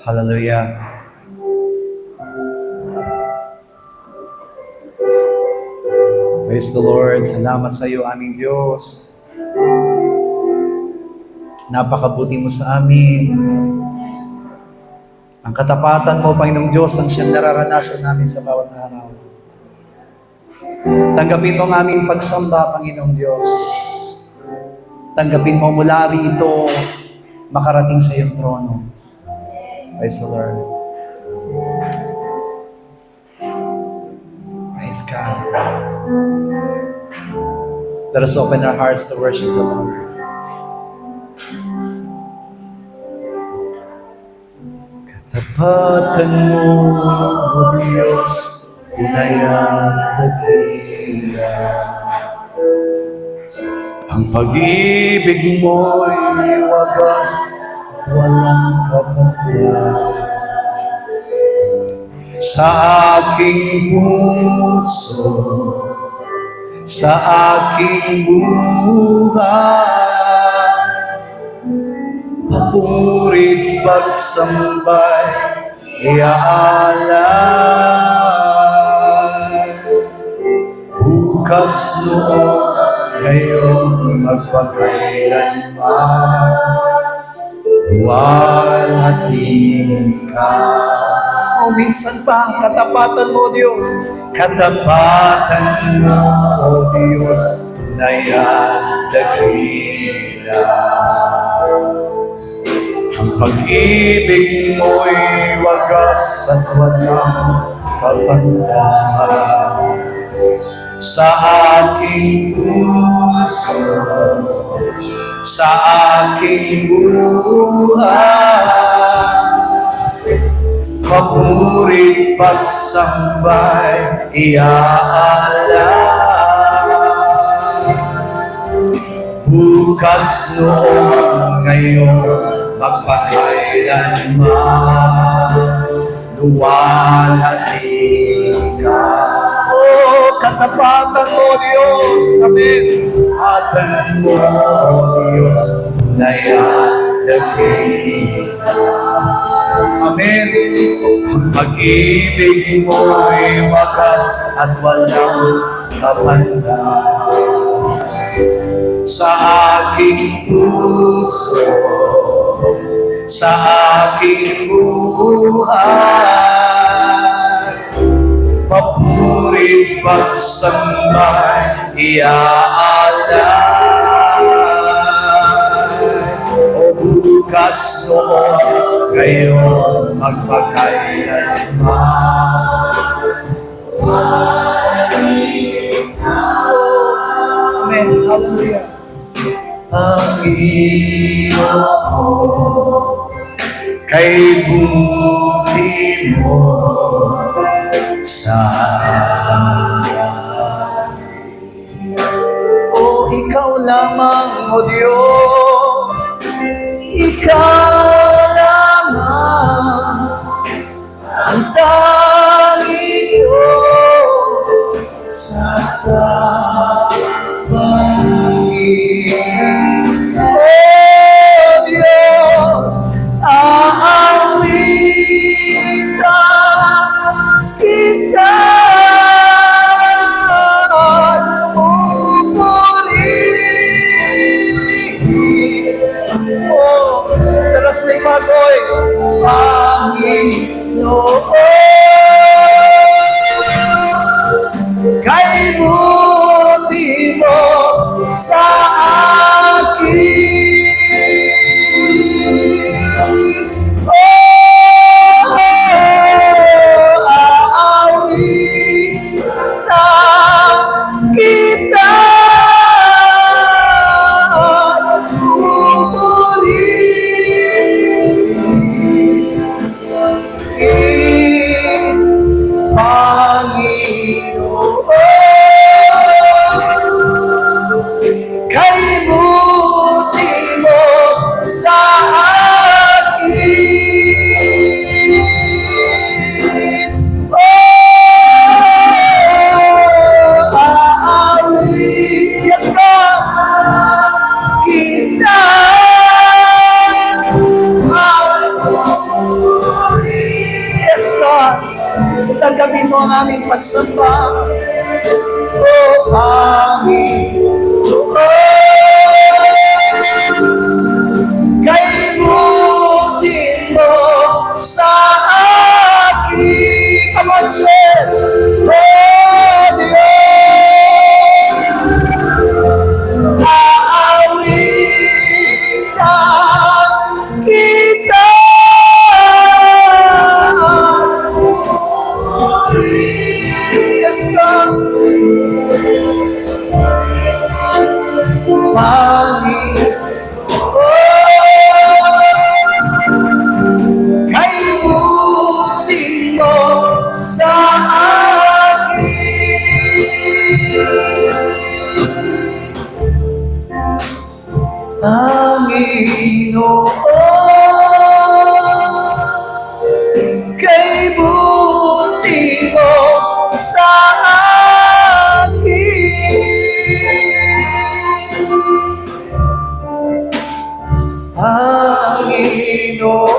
Hallelujah. Praise the Lord. Salamat sa iyo, aming Diyos. Napakabuti mo sa amin. Ang katapatan mo, Panginoong Diyos, ang siyang nararanasan namin sa bawat araw. Tanggapin mo ang aming pagsamba, Panginoong Diyos. Tanggapin mo mula rito, makarating sa iyong trono. Praise the Lord. Praise God. Let us open our hearts to worship the Lord. Katapatan mo, O Diyos, tunay ang dakila. Ang pag-ibig mo'y wagas at walang kapantay. Sa aking puso, sa aking buhay, papurit pagsambay, iaalay. Bukas noon, ngayon magpakailanman, luwalhatiin ka. O minsan pa, katapatan mo, Diyos. Katapatan mo, O Diyos, tunay ang dakila. Ang pag-ibig mo'y wagas at walang kapantay. Sa aking puso, sa aking buhay, papurit pagsambay, iaalay. Bukas noon, ngayon, magpakailanman, luwalhatiin ka. Oh, katapatan mo, Diyos. Amen. Katapatan mo, Diyos, tunay ang dakila. Amen. Ang pag-ibig mo'y wagas at walang kapantay. Sa aking puso, sa aking buhay, papurit pagsambay, iaalay. O bukas noon, ngayon magpakailanman. Amen. Hallelujah. Ang iyo kay buti mo sa akin. O ikaw lamang, O Diyos, ikaw lamang ang tangi ko sa pangingin. O Diyos, aawitan kita at pupurihin. Oh, let us lift our voice. Panginoon, kay buti mo sa akin. Oh, aawitan kita at pupurihin. Panginoon, kay buti ang aming pagsamba. O aming kay buti mo sa akin. Come on, church! O Diyos, aawitan kita. Yes, God. Panginoon, kay buti mo sa akin. Panginoon, kay buti mo sa akin. Panginoon,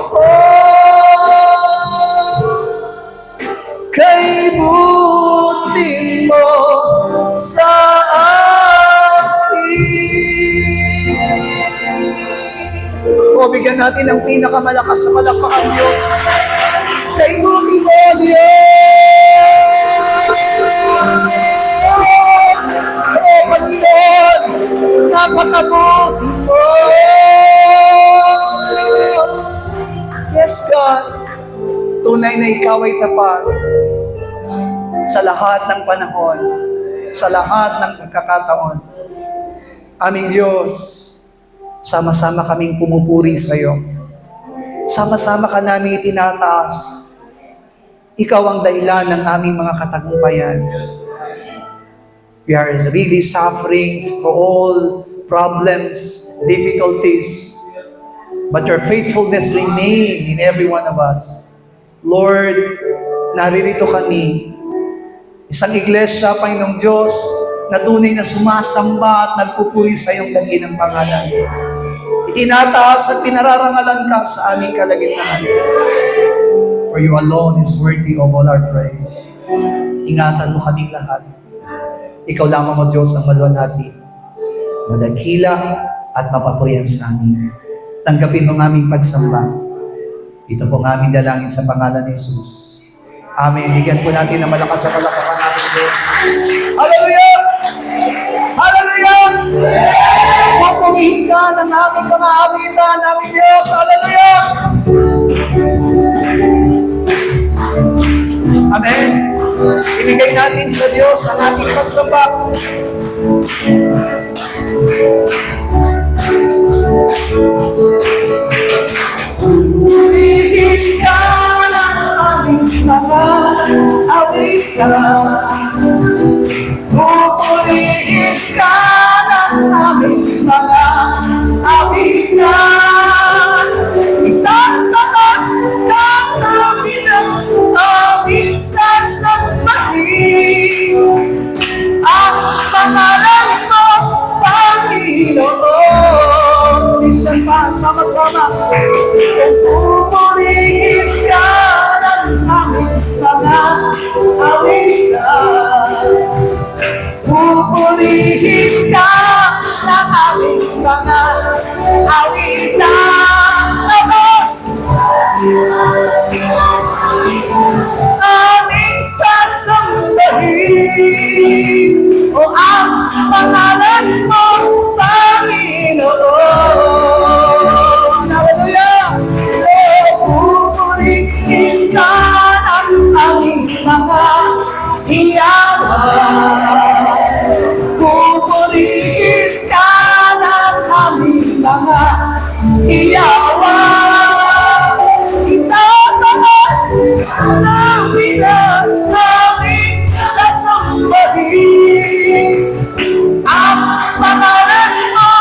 kay buti mo sa akin. O, bigyan natin ng pinakamalakas sa palakpakan, Diyos. Kay buti mo, Diyos! O, Panginoon, napakabuti mo! Yes, God. Tunay na ikaw ay tapat sa lahat ng panahon, sa lahat ng pagkakataon. Aming Diyos, sama-sama kaming pumupuri sa iyo. Sama-sama ka namin itinataas. Ikaw ang dahilan ng aming mga katagumpayan. We are really suffering for all problems, difficulties, but your faithfulness remain in every one of us. Lord, naririto kami. Isang iglesia, Panginoong Diyos, na tunay na sumasamba at nagpupuri sa iyong dakilang pangalan. Itinataas at pinararangalan ka sa aming kalagitnaan. For you alone is worthy of all our praise. Ingatan mo kaming lahat. Ikaw lamang mo, Diyos, ang maluwalhati, madakila at mapapurihan sa amin. Tanggapin mo ang aming pagsamba. Ito po ang aming dalangin sa pangalan ni Jesus. Amen. Bigyan po natin ng malakas sa palakpakan natin, Diyos. Hallelujah! Hallelujah! Papurihin ka ng aming mga awitan, aming Diyos. Hallelujah! Amen. Ibigay natin sa Diyos ang ating pagsamba. Purihin ka ng aming mga awitan. Purihin ka ng aming mga awitan. Itataas ka namin ang aming sasambahin. Ang pangalan mo, Panginoon. Minsan pa, sama-sama. Purihin ka ng aming mga awitan. Pupurihin ka ng aming mga awitan. Tapos, aming sasambahin o ang pangalan mo, Panginoon. Hallelujah! Pupurihin ka ng aming mga hiyawan. Pupurihin ka ng aming mga hiyawan. Itataas namin ang aming sasambahin. Ang pangalan mo,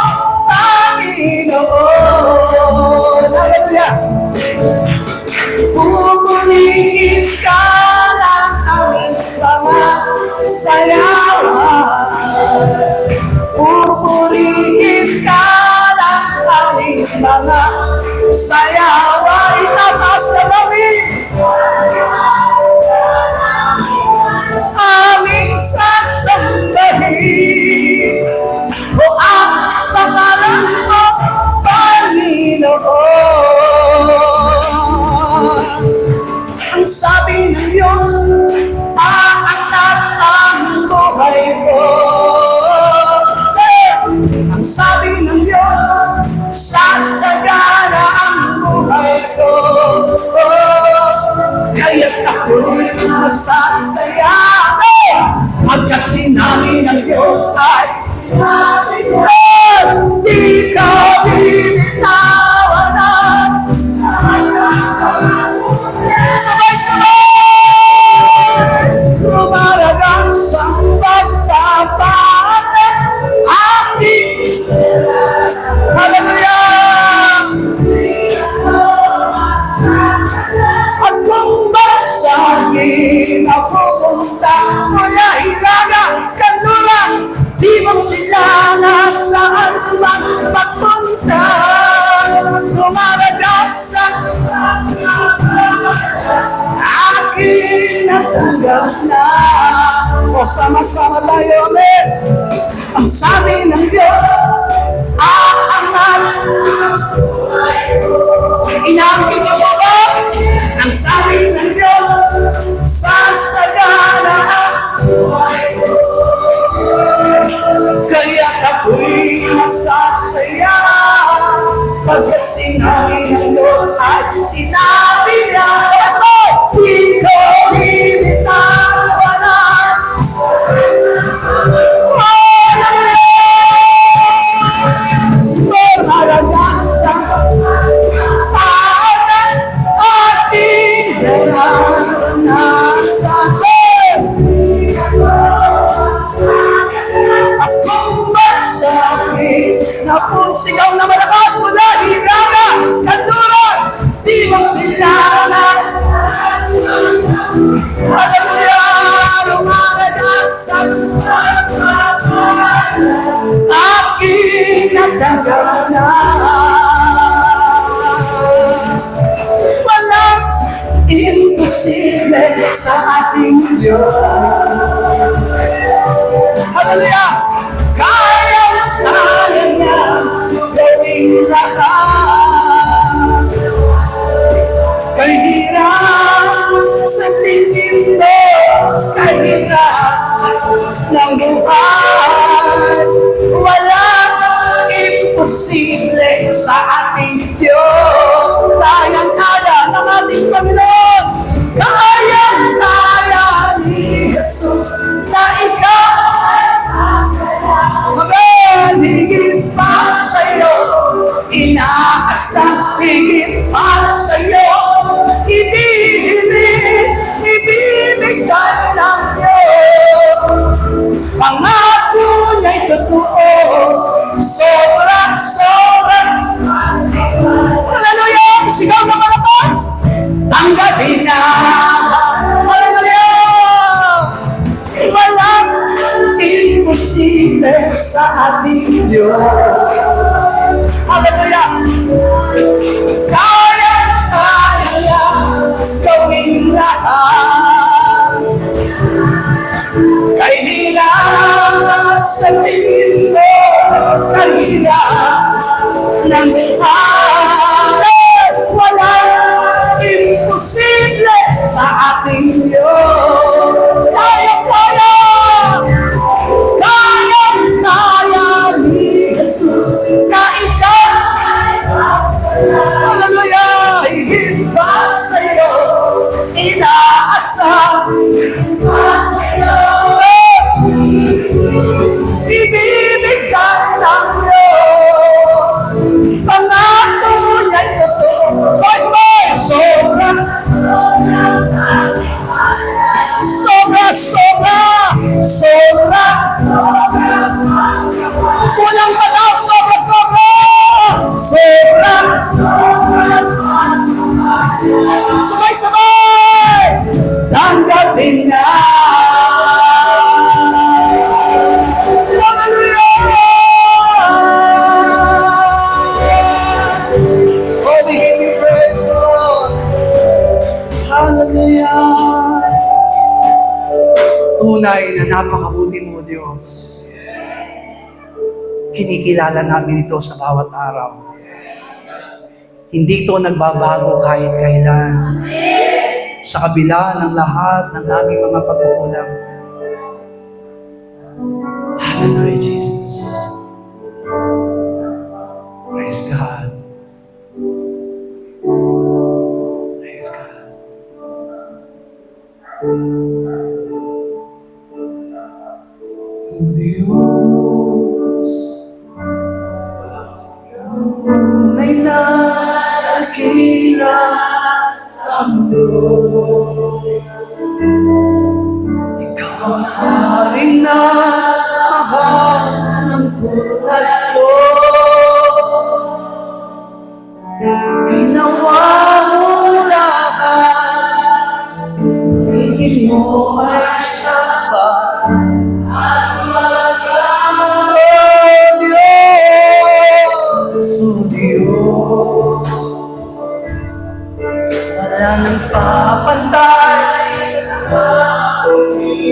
Panginoon. Hallelujah! Pupurihin ka ng aming mga sayawan. Pupurihin ka ng aming mga sayawan. Itataas ka namin ako'y magsasaya. Pagkat sinabi ng Diyos ay di ka binitawan. Sabay-sabay lumaragas ang pagpapasok aking. Hallelujah! At kung basagin ako pumunta mula Hilaga, Kanluran, Timog Silangan, saan man magpunta, lumaragas ang aking natanggal na. O sama-sama tayo, amen. Ang sabi ng Diyos, aangat. Inamin niyo ba? Ang sabi ng Diyos, sasagana. Kaya ako'y magsasaya. Pagkat sinabi ng Diyos at sinabi niya, di ko binitawan. Maranasan at ating naranasan. At kung masakit na sigaw na malakas mula Hilaga, Kanluran, Timog Silangan. Hallelujah! Lumaranasan aking natanggalan. Walang imposible sa ating Diyos. Hallelujah! Kaya niya gawing lahat. Kahirap sa tingin mo, kahirap ng buhay, walang imposible sa ating Diyos. Kayang-kaya ng ating Panginoon, kayang-kaya ni Jesus na ikaw. Amen! Higit pa sa'yo, inaasang higit pa sa'yo, ibibigay ng Diyos. Pangako niya'y totoo, sobra-sobra. Hallelujah! Sigaw na malakas! Tanggapin na! Hallelujah! Walang imposible sa ating Diyos. Hallelujah! Kaya gawin lahat. Kahirap sa tingin mo, kahirap ng buhay, walang imposible sa ating Diyos. Kaya-kaya ni Jesus na ikaw. Hallelujah! Higit pa sa'yo, inaasam. Ibibigay ng Diyos. Pangako niya'y totoo. Sabay-sabay! Sobra! Sobra! Sobra! Sobra! Kulang pa daw! Sobra! Sobra! Sobra! Sabay-sabay! Tanggapin na! Tunay na napakabuti mo, Diyos. Kinikilala namin ito sa bawat araw. Hindi ito nagbabago kahit kailan. Sa kabila ng lahat ng aming mga pagkukulang. Hallelujah, Jesus. Praise God. Praise God. dakila sa mundo. Ikaw ang haring na mahal ng tulad ko. Ginawa mong lahat, pag-ibig mo ay sapat at walang Diyos, o Diyos. Wala nang papantay.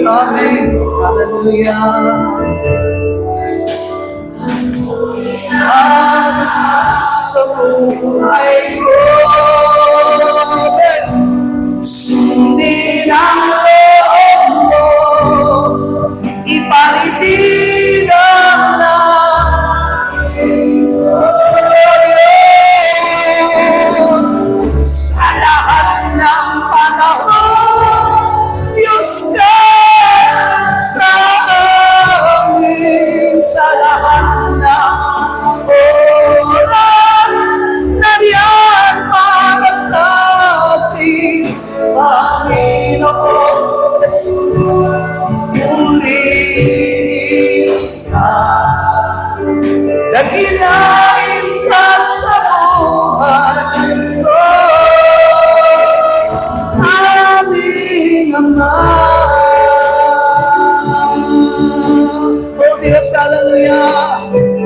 Amen. Hallelujah. Sa buhay ko, sundin ang loob mo, ipanitinag na Diyos, sa lahat ng panahon, Diyos ka sa amin, sa lahat ng oras na riyan para sa atin, Panginoon Jesus, purihin ka. Dakilain ka sa buhay ko, aming Ama. O Diyos, hallelujah.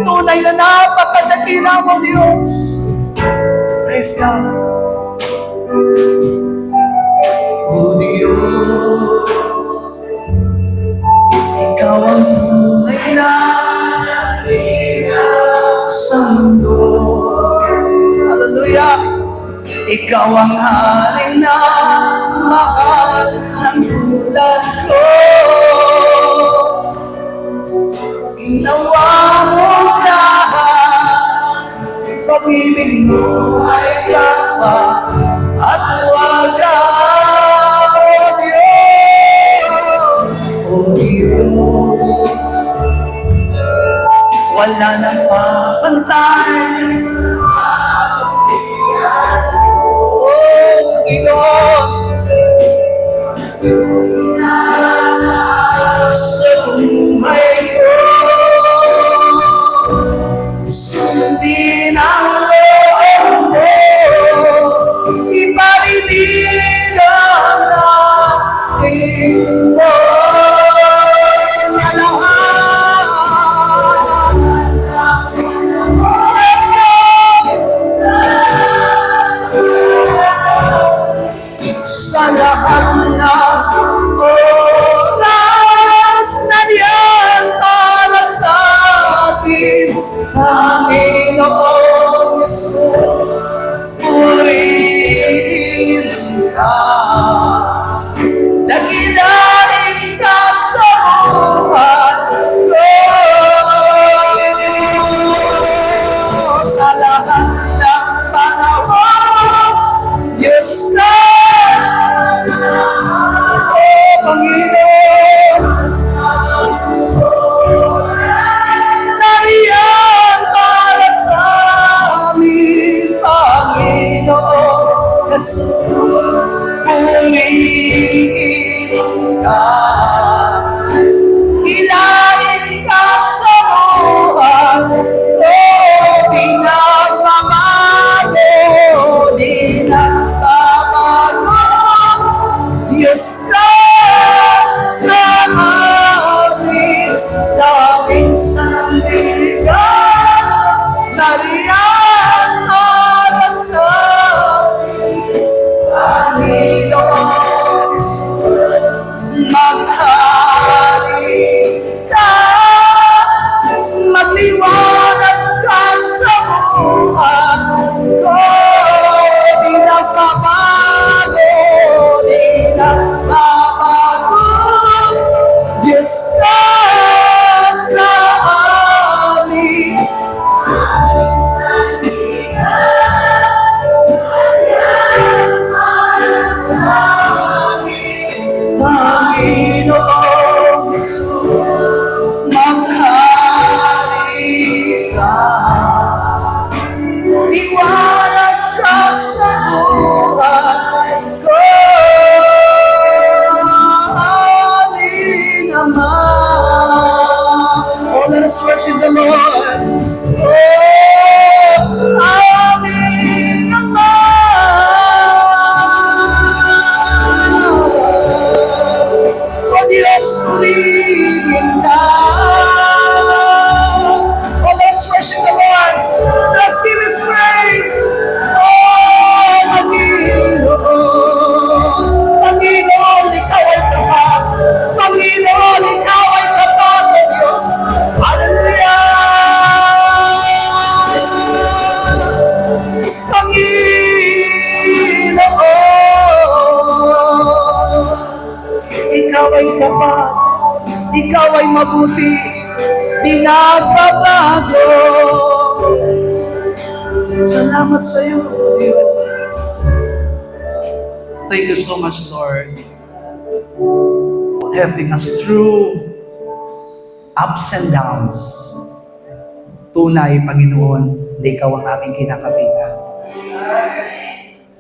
Tunay na napakadakila mo, Diyos. Praise God. O Diyos, Ikaw ang tunay na dakila sa mundo. Hallelujah. Ikaw ang haring na mahal ng tulad ko. Ginawa mong lahat, pag-ibig mo ay tapat at walang Diyos, o Diyos. Wala nang papantay. Oh, Panginoon, sa buhay ko, sundin ang loob mo, ipanininag natin mo sa lahat. Let's go! Sa lahat ng oras na diyan para sa atin, Panginoon Jesus, purihin ka. Dakilain ka sa buhay ko, sa lahat ng panahon, Diyos ka. Panginoon, nariyan para sa amin, Panginoon Jesus, purihin ka. Ilalim ka sa buhay ko, di nagbabago, di nagbabago, Diyos ka sa amin, daming sandigan, nariyan para sa amin, Panginoon Jesus, maghahanap Panginoon. Ikaw ay tapat, ikaw ay mabuti, di nagbabago. Salamat sa iyo, Diyos. Thank you so much, Lord, for helping us through ups and downs. Tunay, Panginoon, na ikaw ang aming kinakapitan.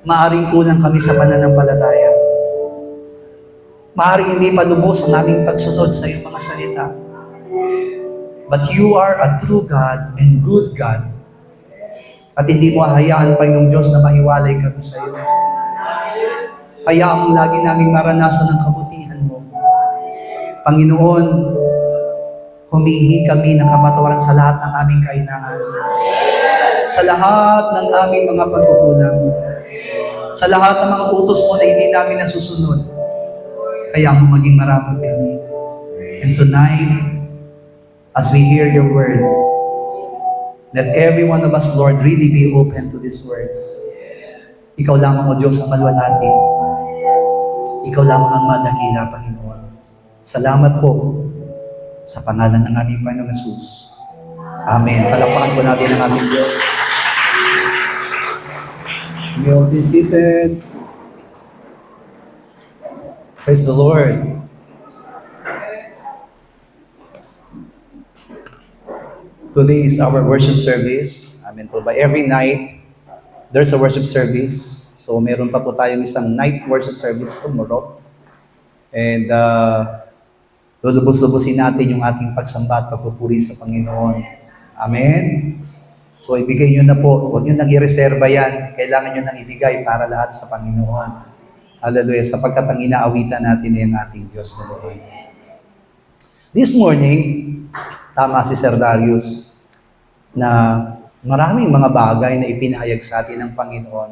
Maaring kulang kami sa pananampalataya. Maaring hindi pa lubos ang aming pagsunod sa iyong mga salita. But you are a true God and good God. At hindi mo hahayaan, Panginoong Diyos, na mahiwalay kami sa iyo. Hayaan mong lagi naming maranasan ang kabutihan mo. Panginoon, humihingi kami ng kapatawaran sa lahat ng aming kahinaan. Sa lahat ng aming mga pagkukulang. Sa lahat ng mga utos mo na hindi namin nasusunod. Kaya mo maging marapat kami. And tonight, as we hear your word, let every one of us, Lord, really be open to these words. Ikaw lamang, O Diyos, ang maluwalhati. Ikaw lamang ang madakila, Panginoon. Salamat po sa pangalan ng aming Panginoong Jesus. Amen. Palakpakan po natin ang aming Diyos. You may be seated. Praise the Lord. Today is our worship service. Amen po. By every night, there's a worship service. So, meron pa po tayong isang night worship service tomorrow. And, lulubos-lubusin natin yung ating pagsamba at pagpupuri sa Panginoon. Amen? So, ibigay nyo na po. Huwag nyo nang i-reserva yan. Kailangan nyo nang ibigay para lahat sa Panginoon. Hallelujah. Sapagkat ang inaawitan natin ay ang ating Diyos na buhay. This morning, tama si Sir Darius, na maraming mga bagay na ipinahayag sa atin ng Panginoon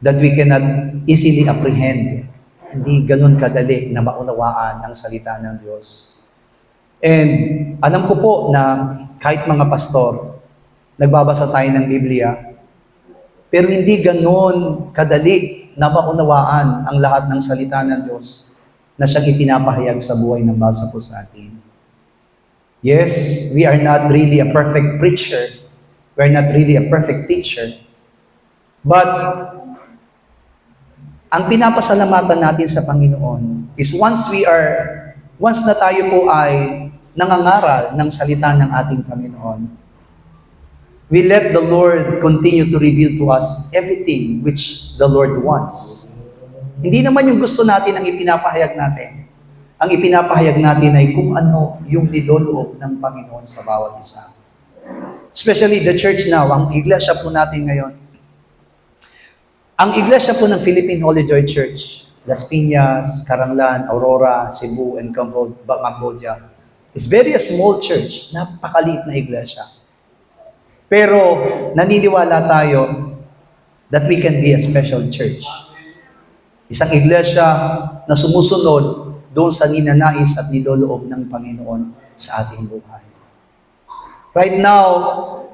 that we cannot easily apprehend. Hindi ganun kadali na maunawaan ang salita ng Diyos. And alam ko po na kahit mga pastor, nagbabasa tayo ng Biblia, pero hindi ganun kadali na maunawaan ang lahat ng salita ng Diyos na siyang ipinapahayag sa buhay ng bawat po sa atin. Yes, we are not really a perfect preacher. We are not really a perfect teacher. But ang pinapasalamatan natin sa Panginoon is once na tayo po ay nangangaral ng salita ng ating Panginoon, we let the Lord continue to reveal to us everything which the Lord wants. Hindi naman yung gusto natin ang ipinapahayag natin. Ang ipinapahayag natin ay kung ano yung niloloob ng Panginoon sa bawat isa. Especially the church now, ang iglesia po natin ngayon. Ang iglesia po ng Philippine Holy Joy Church, Las Piñas, Caranglan, Aurora, Cebu, and Cambodia, is very a small church. Napakaliit na iglesia. Pero naniniwala tayo that we can be a special church. Isang iglesia na sumusunod doon sa ninanais at niloloob ng Panginoon sa ating buhay. Right now,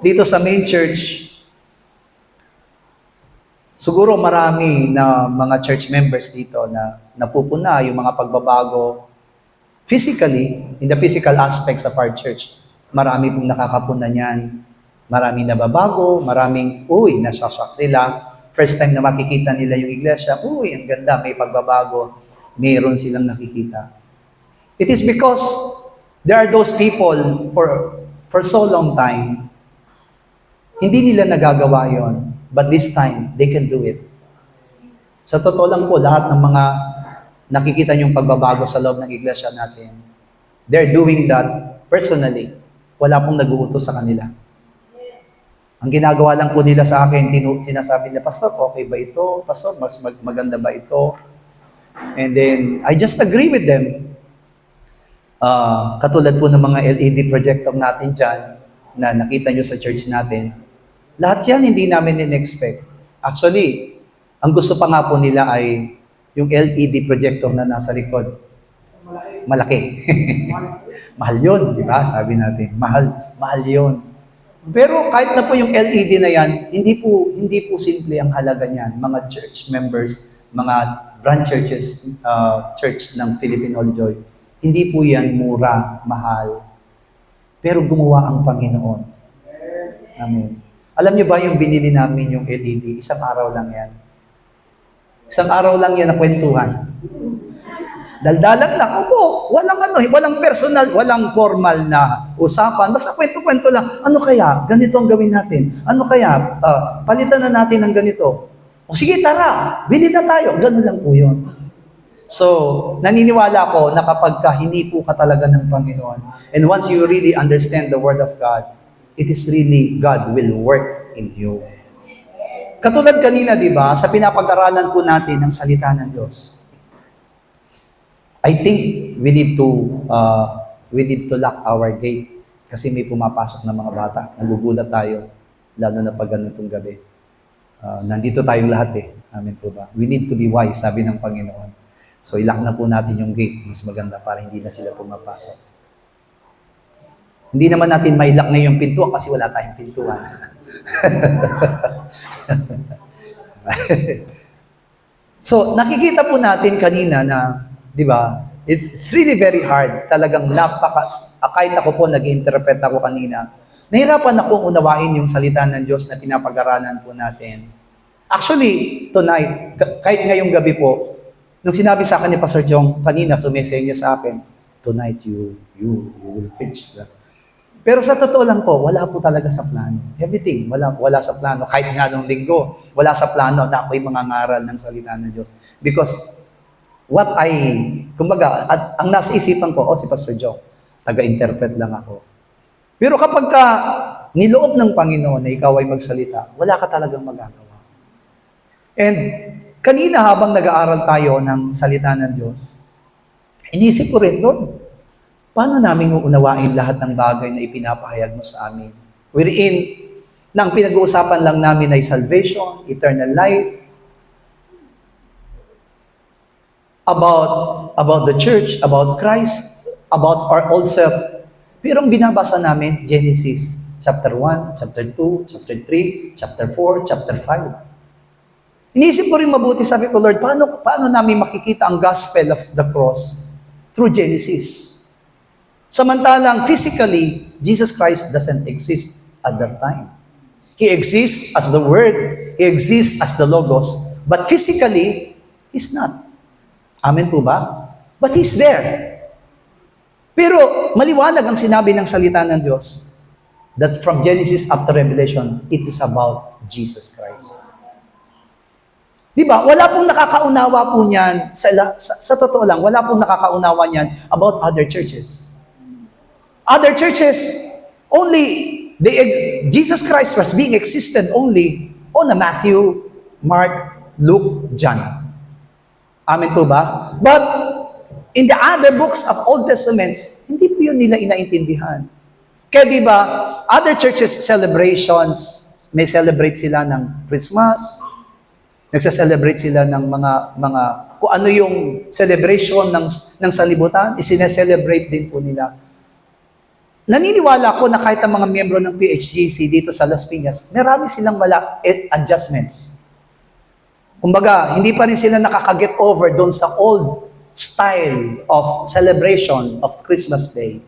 dito sa main church, siguro marami na mga church members dito na napupuna yung mga pagbabago physically, in the physical aspects of our church. Marami pong nakakapuna niyan. Maraming nababago, maraming, nasashock sila. First time na makikita nila yung iglesia, ang ganda, may pagbabago. Meron silang nakikita. It is because there are those people for so long time, hindi nila nagagawa yon, but this time, they can do it. Sa totoo lang po, lahat ng mga nakikita niyong pagbabago sa loob ng iglesia natin, they're doing that personally. Wala pong nag-uutos sa kanila. Ang ginagawa lang po nila sa akin, sinasabi nila, Pastor, okay ba ito? Pastor, mas maganda ba ito? And then, I just agree with them. Katulad po ng mga LED projector natin dyan, na nakita nyo sa church natin, lahat yan hindi namin in-expect. Actually, ang gusto pa nga po nila ay yung LED projector na nasa likod. Malaki. Mahal yun, di ba? Sabi natin, mahal yun. Pero kahit na po yung LED na yan, hindi po simple ang halaga niyan. Mga church members, mga branch churches, church ng Philippine Holy Joy, hindi po yan mura, mahal. Pero gumawa ang Panginoon. Amen. Alam niyo ba yung binili namin yung LED? Isang araw lang yan. Isang araw lang yan na kwentuhan. Daldalan lang. Opo, walang personal, walang formal na usapan. Basta kwento-kwento lang. Ano kaya? Ganito ang gawin natin. Ano kaya? Palitan na natin ng ganito. O sige, tara. Bili na tayo. Ganun lang po yun. So, naniniwala ko na kapag hindi po ka talaga ng Panginoon, and once you really understand the Word of God, it is really God will work in you. Katulad kanina, di ba, sa pinapag-aralan po natin ng salita ng Diyos, I think we need to lock our gate kasi may pumapasok na mga bata. Nagugulat tayo, lalo na pag ganitong gabi. Nandito tayong lahat eh. Amen po ba? We need to be wise, sabi ng Panginoon. So ilock na po natin yung gate. Mas maganda para hindi na sila pumapasok. Hindi naman natin mailock na yung pintuan kasi wala tayong pintuan. So nakikita po natin kanina na di ba? It's really very hard. Talagang kahit ako po nag-interpret ako kanina, nahirapan akong unawain yung salita ng Diyos na pinapag-aralan po natin. Actually, tonight, kahit ngayong gabi po, nung sinabi sa akin ni Pastor Jong kanina, sumesay niya sa akin, tonight you will preach. Pero sa totoo lang po, wala po talaga sa plano. Everything, wala sa plano. Kahit nga nung linggo, wala sa plano na ako'y mangangaral ng salita ng Diyos. Because kumbaga, ang nasa isipan ko, si Pastor Joe, taga-interpret lang ako. Pero kapag niloob ng Panginoon na ikaw ay magsalita, wala ka talagang magagawa. And kanina habang nag-aaral tayo ng salita ng Diyos, inisip ko rin, Lord, paano namin uunawain lahat ng bagay na ipinapahayag mo sa amin? Wherein, nang pinag-uusapan lang namin ay salvation, eternal life, about the church, about Christ, about our old self. Pero ang binabasa namin, Genesis chapter 1, chapter 2, chapter 3, chapter 4, chapter 5. Iniisip ko rin mabuti, sabi ko, Lord, paano namin makikita ang gospel of the cross? Through Genesis. Samantalang, physically, Jesus Christ doesn't exist at that time. He exists as the Word, He exists as the Logos, but physically, He's not. Amen po ba? But He's there. Pero maliwanag ang sinabi ng salita ng Diyos that from Genesis up to Revelation, it is about Jesus Christ. Di ba? Wala pong nakakaunawa po niyan, sa totoo lang, wala pong nakakaunawa niyan about other churches. Other churches, Jesus Christ was being existed only on Matthew, Mark, Luke, John. Amen po ba? But in the other books of Old Testaments, hindi po yun nila inaintindihan. Kaya di ba, other churches celebrations, may celebrate sila ng Christmas, nagsa-celebrate sila ng mga kung ano yung celebration ng sanlibutan, isine-celebrate din po nila. Naniniwala ko na kahit ang mga miyembro ng PHGC dito sa Las Piñas, marami silang adjustments. Kumbaga, hindi pa rin sila nakaka-get over doon sa old style of celebration of Christmas Day.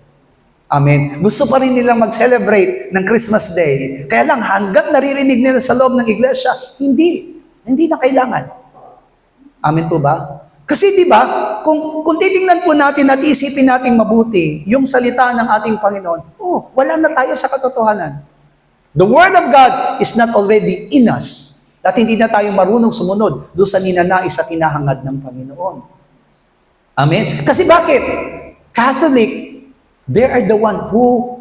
Amen. Gusto pa rin nilang mag-celebrate ng Christmas Day. Kaya lang, hanggat naririnig nila sa loob ng iglesia, hindi na kailangan. Amen po ba? Kasi di ba, kung titingnan po natin at isipin natin mabuti yung salita ng ating Panginoon, wala na tayo sa katotohanan. The Word of God is not already in us. At hindi na tayo marunong sumunod doon sa ninanais at hinahangad ng Panginoon. Amen? Kasi bakit? Catholic, they are the one who,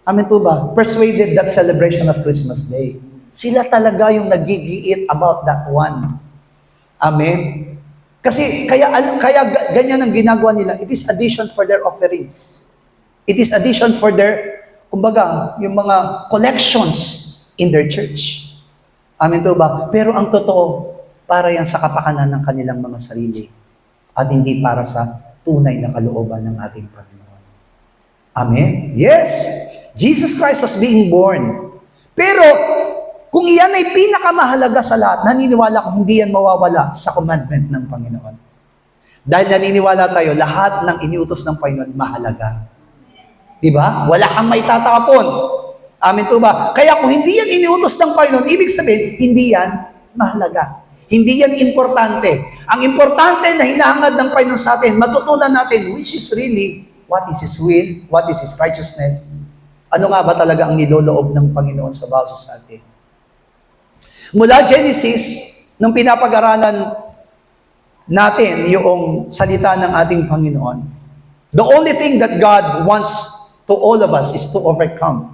amen po ba, persuaded that celebration of Christmas Day. Sila talaga yung nagigiit about that one. Amen? Kasi kaya ganyan ang ginagawa nila. It is addition for their offerings. It is addition for their, kumbaga, yung mga collections in their church. Amen po ba? Pero ang totoo, para yan sa kapakanan ng kanilang mga sarili at hindi para sa tunay na kalooban ng ating Panginoon. Amen? Yes! Jesus Christ was being born. Pero, kung iyan ay pinakamahalaga sa lahat, naniniwala ko hindi yan mawawala sa commandment ng Panginoon. Dahil naniniwala tayo, lahat ng iniutos ng Panginoon mahalaga. Diba? Wala kang may tatapon. Amin po ba? Kaya kung hindi yan iniutos ng Panginoon, ibig sabihin, hindi yan mahalaga. Hindi yan importante. Ang importante na hinahangad ng Panginoon sa atin, matutunan natin which is really what is His will, what is His righteousness. Ano nga ba talaga ang niloloob ng Panginoon sa bawat sa atin? Mula Genesis, nung pinapag-aralan natin yung salita ng ating Panginoon, the only thing that God wants to all of us is to overcome.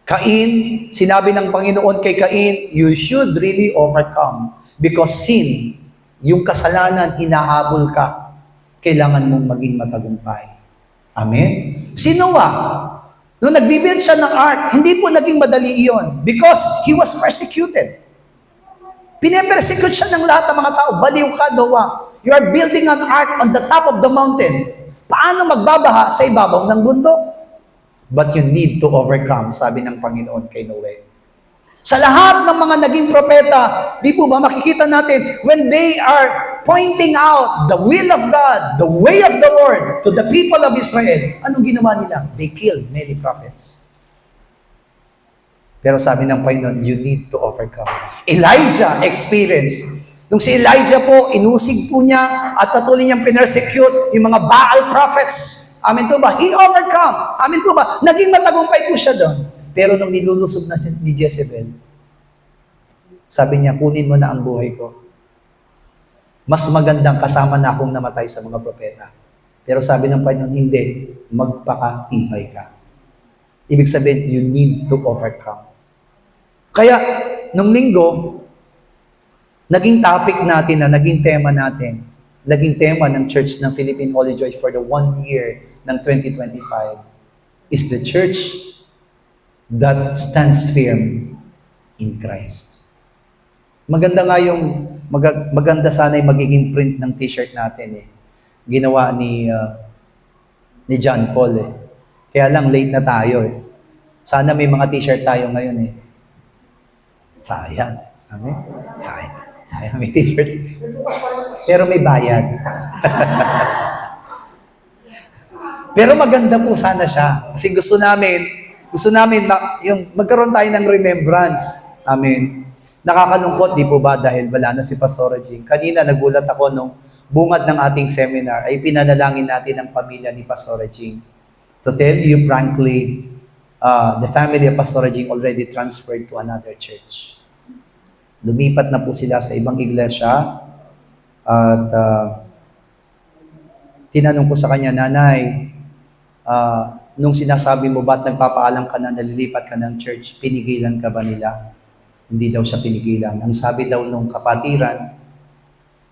Cain, sinabi ng Panginoon kay Cain, you should really overcome because sin, yung kasalanan, hinahabol ka, kailangan mong maging matagumpay. Amen? Si Noah, nung nagbibuild siya ng ark, hindi po naging madali iyon because he was persecuted. Pine-persecute siya ng lahat ng mga tao. Baliw ka, Noah. You are building an ark on the top of the mountain. Paano magbabaha sa ibabaw ng bundok? But you need to overcome, sabi ng Panginoon kay Noe. Sa lahat ng mga naging propeta, di po ba makikita natin, when they are pointing out the will of God, the way of the Lord to the people of Israel, anong ginawa nila? They killed many prophets. Pero sabi ng Panginoon, you need to overcome. Elijah experienced. Nung si Elijah po, inusig po niya at patuloy niyang pinersecute yung mga Baal prophets. Amin po ba? He overcome. Amin po ba? Naging matagumpay po siya doon. Pero nung nilulusob na siya ni Jezebel, sabi niya, kunin mo na ang buhay ko. Mas magandang kasama na akong namatay sa mga propeta. Pero sabi ng Panginoon, hindi, magpakatibay ka. Ibig sabihin, you need to overcome. Kaya, nung linggo, naging topic natin naging tema natin, naging tema ng Church ng Philippine Holy Joy for the 1 year ng 2025 is the church that stands firm in Christ. Maganda nga yung, maganda sana yung magiging print ng t-shirt natin Ginawa ni John Paul Kaya lang late na tayo Sana may mga t-shirt tayo ngayon Sayang. Amen? Sayang may t-shirts. Pero may bayad. Pero maganda po sana siya. Kasi gusto namin yung magkaroon tayo ng remembrance. Amen. Nakakalungkot, di po ba? Dahil wala na si Pastor Jing. Kanina nagulat ako nung bungad ng ating seminar ay pinanalangin natin ang pamilya ni Pastor Jing. To tell you frankly, the family of Pastor Jing already transferred to another church. Lumipat na po sila sa ibang iglesia at tinanong ko sa kanya, Nanay, nung sinasabi mo ba't nagpapaalam ka na nalilipat ka ng church, pinigilan ka ba nila? Hindi daw siya pinigilan. Ang sabi daw nung kapatiran,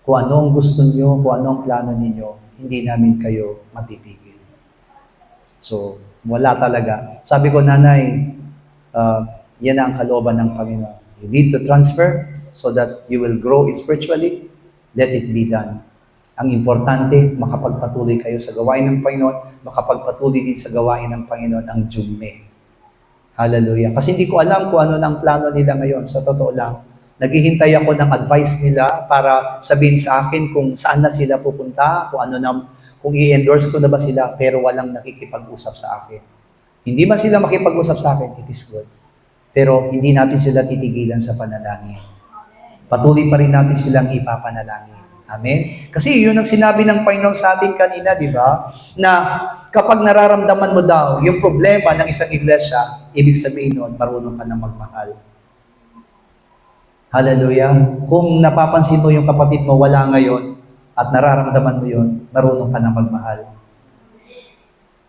kung ano ang gusto niyo, kung ano ang plano ninyo, hindi namin kayo mapipigil. So, wala talaga. Sabi ko, Nanay, yan ang kalooban ng Panginoon. You need to transfer so that you will grow spiritually. Let it be done. Ang importante, makapagpatuloy kayo sa gawain ng Panginoon, makapagpatuloy din sa gawain ng Panginoon ang Jume. Hallelujah. Kasi hindi ko alam kung ano na ang plano nila ngayon. Sa totoo lang, naghihintay ako ng advice nila para sabihin sa akin kung saan na sila pupunta, kung i-endorse ko na ba sila, pero walang nakikipag-usap sa akin. Hindi man sila makipag-usap sa akin, it is good. Pero hindi natin sila titigilan sa panalangin. Patuloy pa rin natin silang ipapanalangin. Amen? Kasi yun ang sinabi ng Panginoon sa atin kanina, di ba? Na kapag nararamdaman mo daw yung problema ng isang iglesia, ibig sabihin nun, marunong ka na magmahal. Hallelujah. Kung napapansin mo yung kapatid mo wala ngayon at nararamdaman mo yun, marunong ka na magmahal.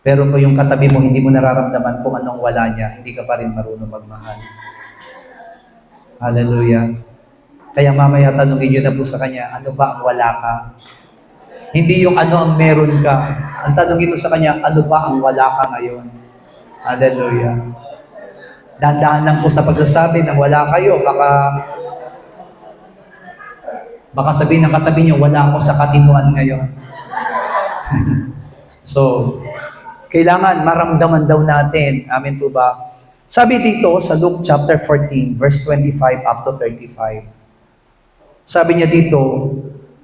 Pero kung yung katabi mo, hindi mo nararamdaman kung anong wala niya, hindi ka pa rin marunong magmahal. Hallelujah. Kaya mamaya tanungin niyo na po sa kanya, ano ba ang wala ka? Hindi yung ano ang meron ka. Ang tanungin mo sa kanya, ano ba ang wala ka ngayon? Hallelujah. Dahan-dahan lang po sa pagsasabi ng wala kayo, baka sabihin ng katabi niyo, wala ako sa katinuan ngayon. So, Kailangan maramdaman daw natin. Amen po ba? Sabi dito sa Luke chapter 14, verse 25 up to 35. Sabi niya dito,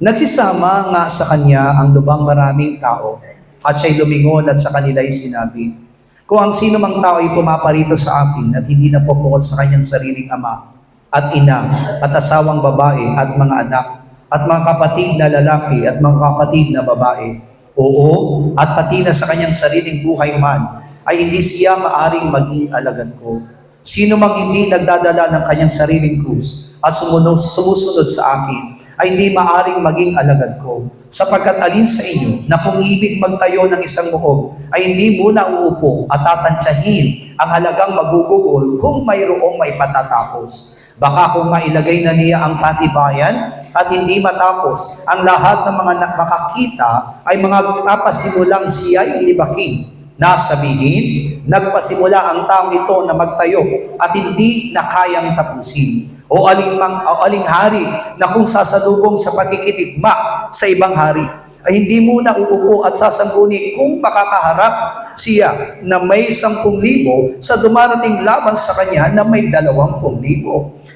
nagsisama nga sa kanya ang lubang maraming tao, at siya'y lumingon at sa kanila'y sinabi, kung ang sino mang tao ay pumaparito sa akin at hindi napupukot sa kanyang sariling ama at ina at asawang babae at mga anak at mga kapatid na lalaki at mga kapatid na babae, oo, at pati na sa kanyang sariling buhay man, ay hindi siya maaring maging alagad ko. Sino mang hindi nagdadala ng kanyang sariling krus at sumusunod sa akin, ay hindi maaring maging alagad ko. Sapagkat alin sa inyo na kung ibig magtayo ng isang muog, ay hindi muna uupo at tatantyahin ang halagang magugugol kung mayroong may patatapos. Baka kung mailagay na niya ang patibayan at hindi matapos, ang lahat ng mga makakita ay mga papasimulang siya ay libaking. Nasabihin, nagpasimula ang taong ito na magtayo at hindi na kayang tapusin. O aling hari na kung sasalubong sa pagkikitigma sa ibang hari, ay hindi muna uupo at sasangguni kung makakaharap siya na may 10,000 sa dumarating laban sa kanya na may 20,000.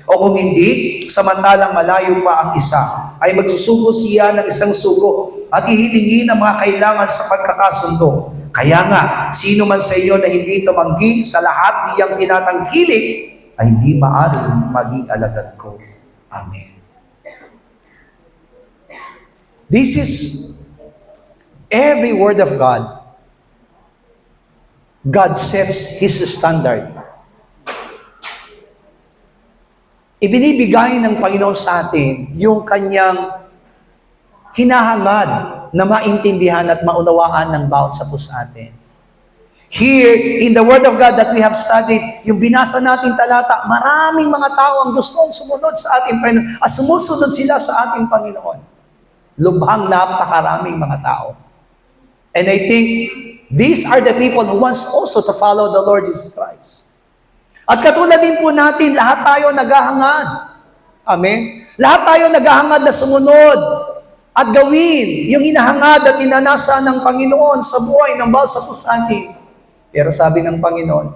O kung hindi, samantalang malayo pa ang isa, ay magsusugo siya ng isang sugo at ihilingin ang mga kailangan sa pagkakasundo. Kaya nga, sino man sa inyo na hindi tumanggi sa lahat niyang tinatangkilik, ay hindi maaaring maging alagad ko. Amen. This is every word of God. God sets His standard. Ibinibigay ng Panginoon sa atin yung kanyang hinahangad na maintindihan at maunawaan ng bawat sa atin. Here, in the Word of God that we have studied, yung binasa natin talata, maraming mga tao ang gustong sumunod sa ating Panginoon at sumusunod sila sa ating Panginoon. Lubhang napakaraming mga tao. And I think these are the people who wants also to follow the Lord Jesus Christ. At katulad din po natin, lahat tayo naghahangad. Amen? Lahat tayo naghahangad na sumunod at gawin yung hinahangad at inanasa ng Panginoon sa buhay ng bawat sa atin. Pero sabi ng Panginoon,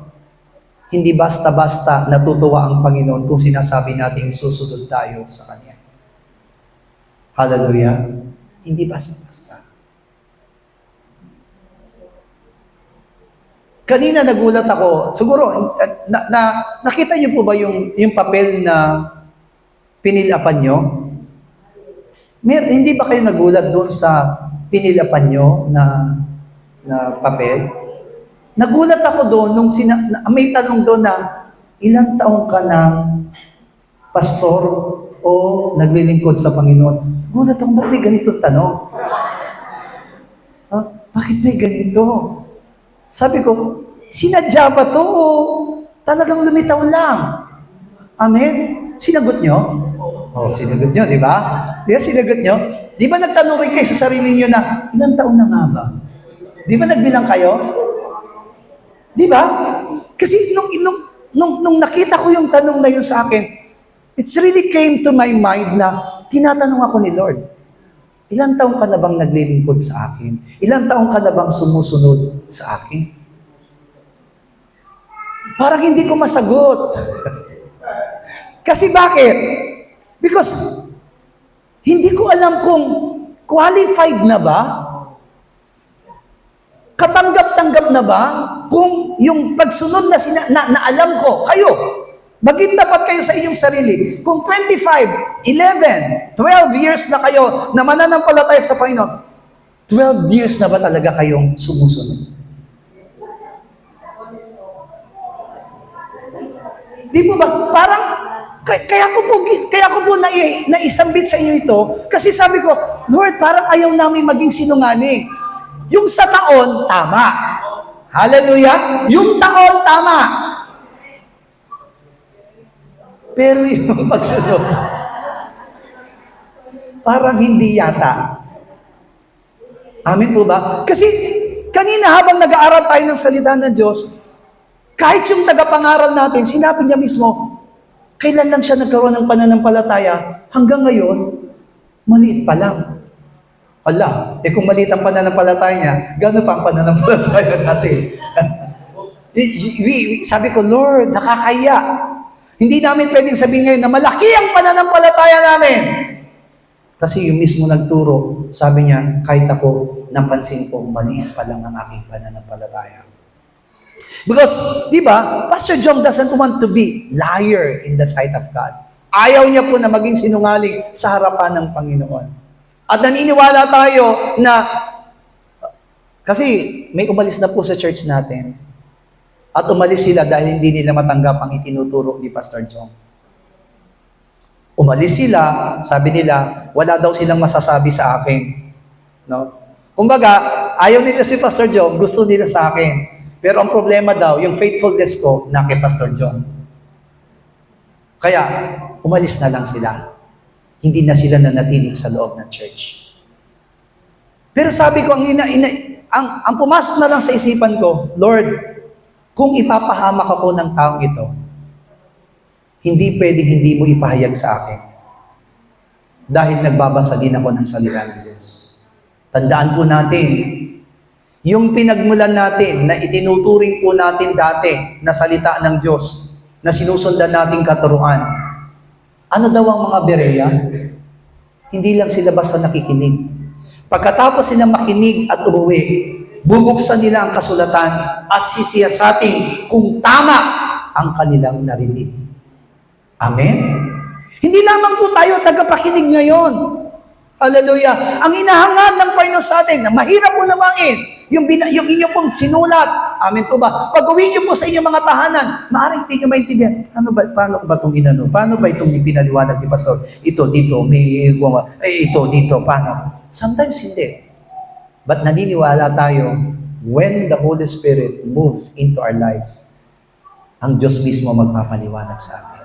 hindi basta-basta natutuwa ang Panginoon kung sinasabi natin susunod tayo sa Kanya. Hallelujah. Hindi basta-basta. Kanina nagulat ako, siguro, nakita niyo po ba yung papel na pinilapan nyo? Hindi ba kayo nagulat doon sa pinilapan nyo na papel? Nagulat ako doon nung may tanong doon na ilang taong ka ng pastor o naglilingkod sa Panginoon. Nagulat ako, ba't may ganitong tanong? Bakit may ganito? Sabi ko, sinadya ba to o talagang lumitaw lang? Amen? Sinagot nyo? Sinagot nyo, di ba? Sinagot nyo? Di ba nagtanong rin kayo sa sarili nyo na, ilang taon na nga ba? Di ba nagbilang kayo? Di ba? Kasi nung nakita ko yung tanong na yun sa akin, it really came to my mind na tinatanong ako ni Lord, ilang taong ka na bang naglilingkod sa akin? Ilang taong ka na bang sumusunod sa akin? Parang hindi ko masagot. Kasi bakit? Because hindi ko alam kung qualified na ba, katanggap-tanggap na ba, kung yung pagsunod na alam ko, kayo, maging tapat kayo sa inyong sarili. Kung 25, 11, 12 years na kayo na mananampalataya sa Panginoon, 12 years na ba talaga kayong sumusunod? Di po ba? Parang, kaya ko po naisambit sa inyo ito, kasi sabi ko, Lord, parang ayaw namin maging sinungaling. Yung sa taon, tama. Hallelujah! Yung taon, tama. Pero yung pagsunod, parang hindi yata. Amin po ba? Kasi kanina habang nag-aaral tayo ng salita ng Diyos, kahit yung tagapangaral natin, sinabi niya mismo, kailan lang siya nagkaroon ng pananampalataya? Hanggang ngayon, maliit pa lang. Ala, kung maliit ang pananampalataya niya, gano'n pa ang pananampalataya natin? Sabi ko, Lord, nakakaya. Hindi namin pwedeng sabihin ngayon na malaki ang pananampalataya namin. Kasi yung mismo nagturo, sabi niya, kahit ako, napansin ko, maliit pa lang ang aking pananampalataya. Because, di ba, Pastor John doesn't want to be liar in the sight of God. Ayaw niya po na maging sinungaling sa harapan ng Panginoon. At naniniwala tayo na, kasi may umalis na po sa church natin, at umalis sila dahil hindi nila matanggap ang itinuturo ni Pastor John. Umalis sila, sabi nila, wala daw silang masasabi sa akin. No? Kumbaga, ayaw nila si Pastor John, gusto nila sa akin. Pero ang problema daw, yung faithfulness ko na kay Pastor John. Kaya, umalis na lang sila. Hindi na sila nanatiling sa loob ng church. Pero sabi ko, ang pumasok na lang sa isipan ko, Lord, kung ipapahamak ako ng taong ito, hindi pwedeng hindi mo ipahayag sa akin. Dahil nagbabasa din ako ng salita ng Diyos. Tandaan po natin, yung pinagmulan natin na itinuturing po natin dati na salita ng Diyos, na sinusundan nating katuruan, ano daw ang mga Berea? Hindi lang sila basta nakikinig. Pagkatapos silang makinig at umuwi, bubuksan nila ang kasulatan at sisiyasatin kung tama ang kanilang narinig. Amen? Hindi lamang po tayo tagapakinig ngayon. Hallelujah. Ang inahangad ng Panginoon sa atin na mahirap po namangin, yung inyo pong sinulat. Amen po ba? Pag uwi nyo po sa inyong mga tahanan, maaaring hindi nyo maintindihan. Paano ba itong inano? Paano ba itong ipinaliwanag ni Pastor? Ito, dito, ito, dito, paano? Sometimes hindi. But naniniwala tayo, when the Holy Spirit moves into our lives, ang Diyos mismo magpapaliwanag sa atin.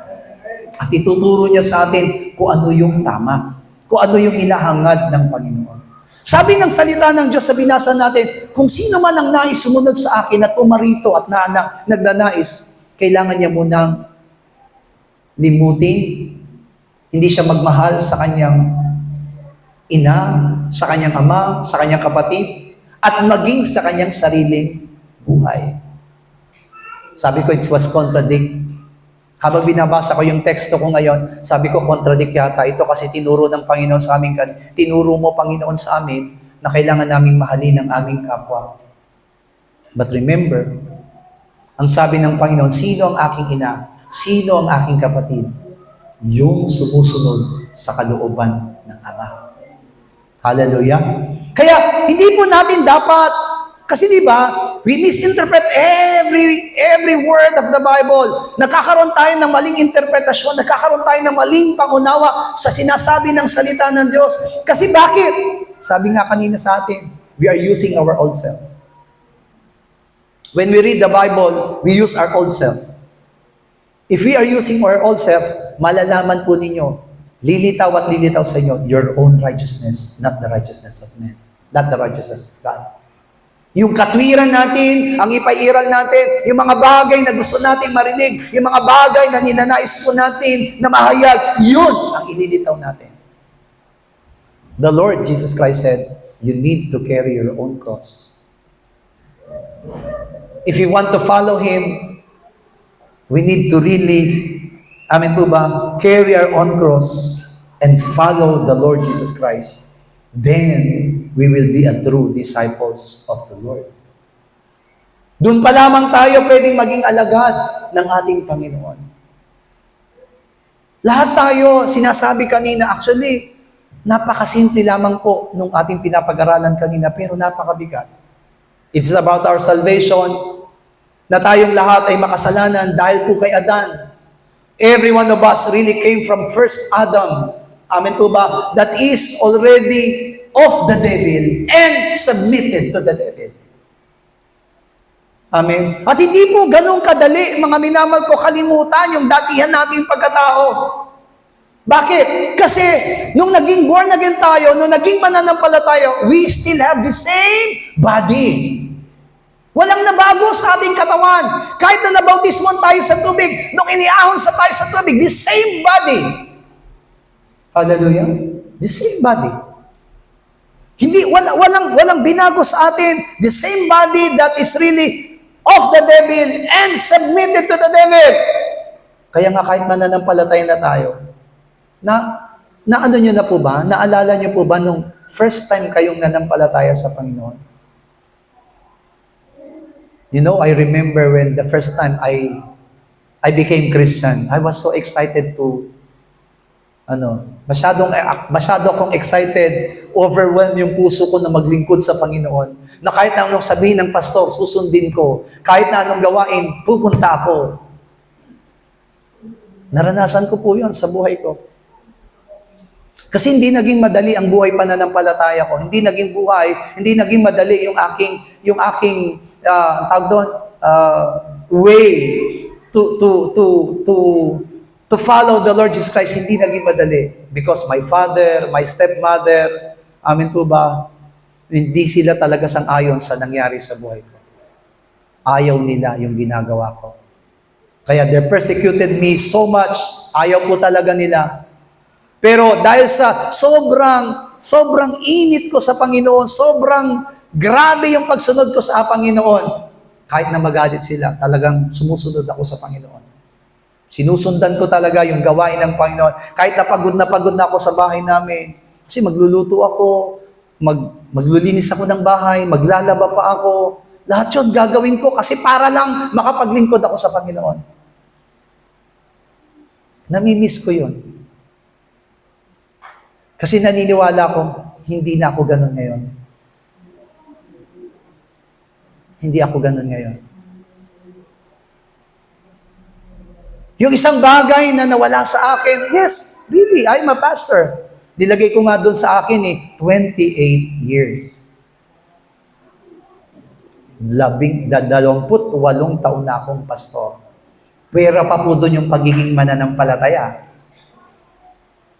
At ituturo niya sa atin kung ano yung tama, kung ano yung hinahangad ng Panginoon. Sabi ng salita ng Diyos sa binasa natin, kung sino man ang nais sumunod sa akin at pumarito at nagnanais, kailangan niya munang limutin, hindi siya magmahal sa kanyang ina, sa kanyang ama, sa kanyang kapatid, at maging sa kanyang sariling buhay. Sabi ko, it was contradict. Habang binabasa ko yung teksto ko ngayon, sabi ko, contradict yata ito kasi tinuro ng Panginoon sa amin, tinuro mo, Panginoon, sa amin na kailangan naming mahalin ang aming kapwa. But remember, ang sabi ng Panginoon, sino ang aking ina? Sino ang aking kapatid? Yung sumusunod sa kalooban ng Ama. Hallelujah. Kaya, hindi po natin dapat, kasi di ba, we misinterpret every word of the Bible. Nagkakaroon tayo ng maling interpretasyon, nagkakaroon tayo ng maling pangunawa sa sinasabi ng salita ng Diyos. Kasi bakit? Sabi nga kanina sa atin, we are using our old self. When we read the Bible, we use our old self. If we are using our old self, malalaman po ninyo, lilitaw at lilitaw sa inyo, your own righteousness, not the righteousness of men, not the righteousness of God. Yung katwiran natin, ang ipairal natin, yung mga bagay na gusto nating marinig, yung mga bagay na ninanais po natin na mahayag, yun ang ililitaw natin. The Lord Jesus Christ said, you need to carry your own cross. If you want to follow Him, we need to really, amen po ba, carry our own cross and follow the Lord Jesus Christ. Then, we will be a true disciples of the Lord. Doon pa lamang tayo pwedeng maging alagad ng ating Panginoon. Lahat tayo, sinasabi kanina, actually, napakasimple lamang po nung ating pinapag-aralan kanina, pero napakabigat. It's about our salvation, na tayong lahat ay makasalanan dahil po kay Adan. Every one of us really came from first Adam. Amen po ba? That is already of the devil and submitted to the devil. Amen? At hindi po ganun kadali, mga minamahal ko, kalimutan yung datihan nating pagkatao. Bakit? Kasi, nung naging born again tayo, nung naging mananampalataya, we still have the same body. Walang nabago sa ating katawan. Kahit na nabautismon tayo sa tubig, nung iniahon sa tayo sa tubig, the same body. Hallelujah. The same body. Walang binago sa atin. The same body that is really of the devil and submitted to the devil. Kaya nga kahit mananampalataya na tayo, na ano nyo na po ba? Naalala nyo po ba nung first time kayong nanampalataya sa Panginoon? You know, I remember when the first time I became Christian, I was so excited to, masyado akong excited, overwhelmed yung puso ko na maglingkod sa Panginoon. Na kahit na anong sabihin ng pastor, susundin ko. Kahit na anong gawain, pupunta ako. Naranasan ko po yun sa buhay ko. Kasi hindi naging madali ang buhay pananampalataya ko. Hindi naging madali yung aking tawag doon, way to follow the Lord Jesus Christ. Hindi naging madali. Because my father, my stepmother, amin po ba, hindi sila talaga sang-ayon sa nangyari sa buhay ko. Ayaw nila yung ginagawa ko. Kaya they persecuted me so much. Ayaw po talaga nila. Pero dahil sa sobrang init ko sa Panginoon, sobrang grabe yung pagsunod ko sa Panginoon, kahit na magalit sila, talagang sumusunod ako sa Panginoon. Sinusundan ko talaga yung gawain ng Panginoon. Kahit na pagod na ako sa bahay namin. Kasi magluluto ako, maglilinis ako ng bahay, maglalaba pa ako. Lahat yun gagawin ko kasi para lang makapaglingkod ako sa Panginoon. Namimiss ko yun. Kasi naniniwala ko, hindi na ako ganun ngayon. Hindi ako ganun ngayon. Yung isang bagay na nawala sa akin, yes, really, I'm a pastor. Nilagay ko nga doon sa akin 28 years. 28 taon na akong pastor. Pwera pa po doon yung pagiging mananampalataya.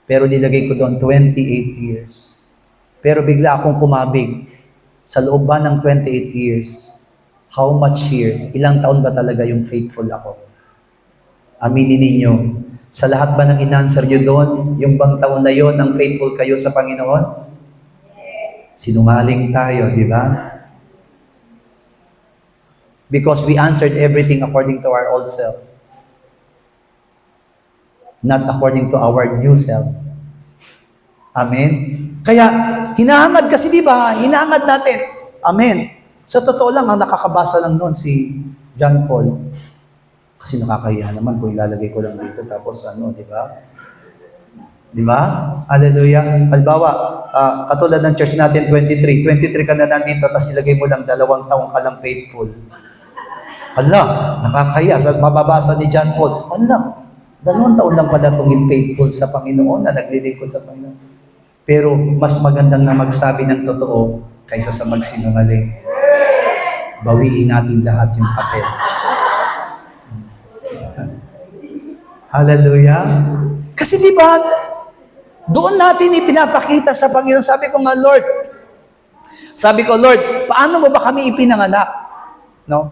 Pero nilagay ko doon 28 years. Pero bigla akong kumabig. Sa loob ba ng 28 years, how much years, ilang taon ba talaga yung faithful ako? Aminin ninyo, sa lahat ba ng in-answer nyo doon, yung bang taon na yon ng faithful kayo sa Panginoon? Sinungaling tayo, di ba? Because we answered everything according to our old self. Not according to our new self. Amen? Kaya, hinahangad kasi, di ba? Hinahangad natin. Amen. Sa totoo lang, ang nakakabasa lang noon si John Paul. Kasi nakakahiya naman kung ilalagay ko lang dito. Tapos di ba? Di ba? Hallelujah. Halimbawa, katulad ng church natin, 23 ka na nandito, tapos ilagay mo lang 2 taong ka lang faithful. Hala, nakakahiya. Mababasa ni John Paul, hala, 2 taon lang pala itong faithful sa Panginoon, na naglilingkod sa Panginoon. Pero mas magandang na magsabi ng totoo kaysa sa magsinungaling. Bawiin natin lahat yung papel. Hallelujah. Kasi di ba, doon natin ipinapakita sa Panginoon. Sabi ko, Lord, paano mo ba kami ipinanganak? No?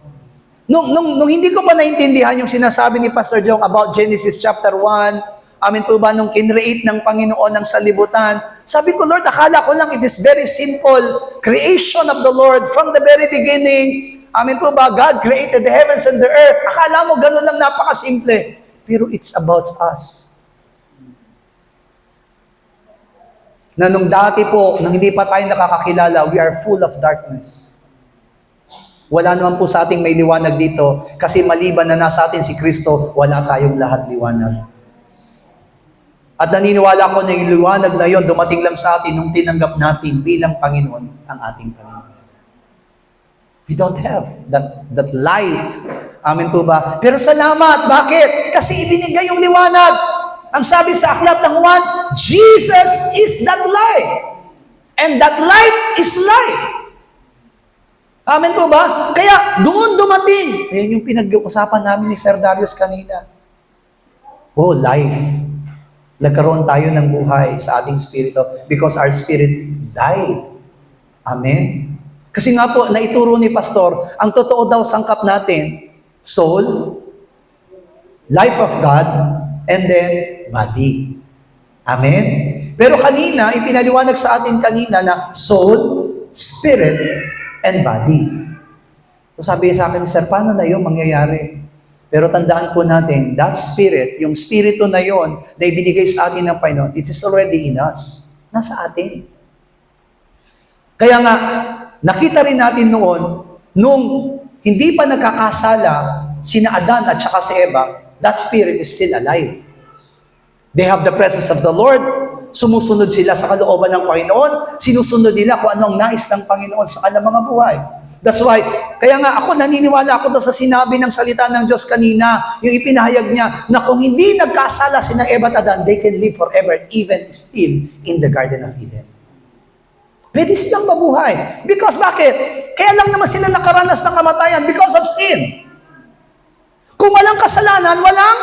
Nung hindi ko pa naintindihan yung sinasabi ni Pastor Jong about Genesis chapter 1, amin po ba nung kinreate ng Panginoon ng salibutan, sabi ko, Lord, akala ko lang it is very simple creation of the Lord from the very beginning. Amin po ba, God created the heavens and the earth. Akala mo ganun lang napakasimple. Pero it's about us. Na nung dati po, nung hindi pa tayo nakakakilala, we are full of darkness. Wala naman po sa ating may liwanag dito kasi maliban na nasa atin si Kristo, wala tayong lahat liwanag. At naniniwala ko na yung liwanag na yon dumating lang sa atin nung tinanggap natin bilang Panginoon ang ating Panginoon. We don't have that light. Amen po ba? Pero salamat. Bakit? Kasi ibinigay yung liwanag. Ang sabi sa aklat ng Juan, Jesus is that light. And that light is life. Amen po ba? Kaya doon dumating. Ayan yung pinag-usapan namin ni Sir Darius kanina. Oh, life. Nagkaroon tayo ng buhay sa ating spirito because our spirit died. Amen? Kasi nga po, naituro ni Pastor, ang totoo daw sangkap natin, soul, life of God, and then body. Amen? Pero kanina, ipinaliwanag sa atin kanina na soul, spirit, and body. So sabi sa akin, Sir, paano na yun mangyayari? Pero tandaan po natin, that spirit, yung spirito na yon na ibinigay sa atin ng Panginoon, it is already in us. Nasa atin. Kaya nga, nakita rin natin noon, nung hindi pa nagkakasala sina Adan at saka si Eva, that spirit is still alive. They have the presence of the Lord. Sumusunod sila sa kalooban ng Panginoon. Sinusunod nila kung anong nais ng Panginoon sa kanilang mga buhay. That's why, kaya nga ako naniniwala ako doon sa sinabi ng salita ng Diyos kanina, yung ipinahayag niya, na kung hindi nagkasala sina Eva at Adan, they can live forever, even still in the Garden of Eden. Pwede silang mabuhay. Because bakit? Kaya lang naman sila nakaranas ng kamatayan because of sin. Kung walang kasalanan, walang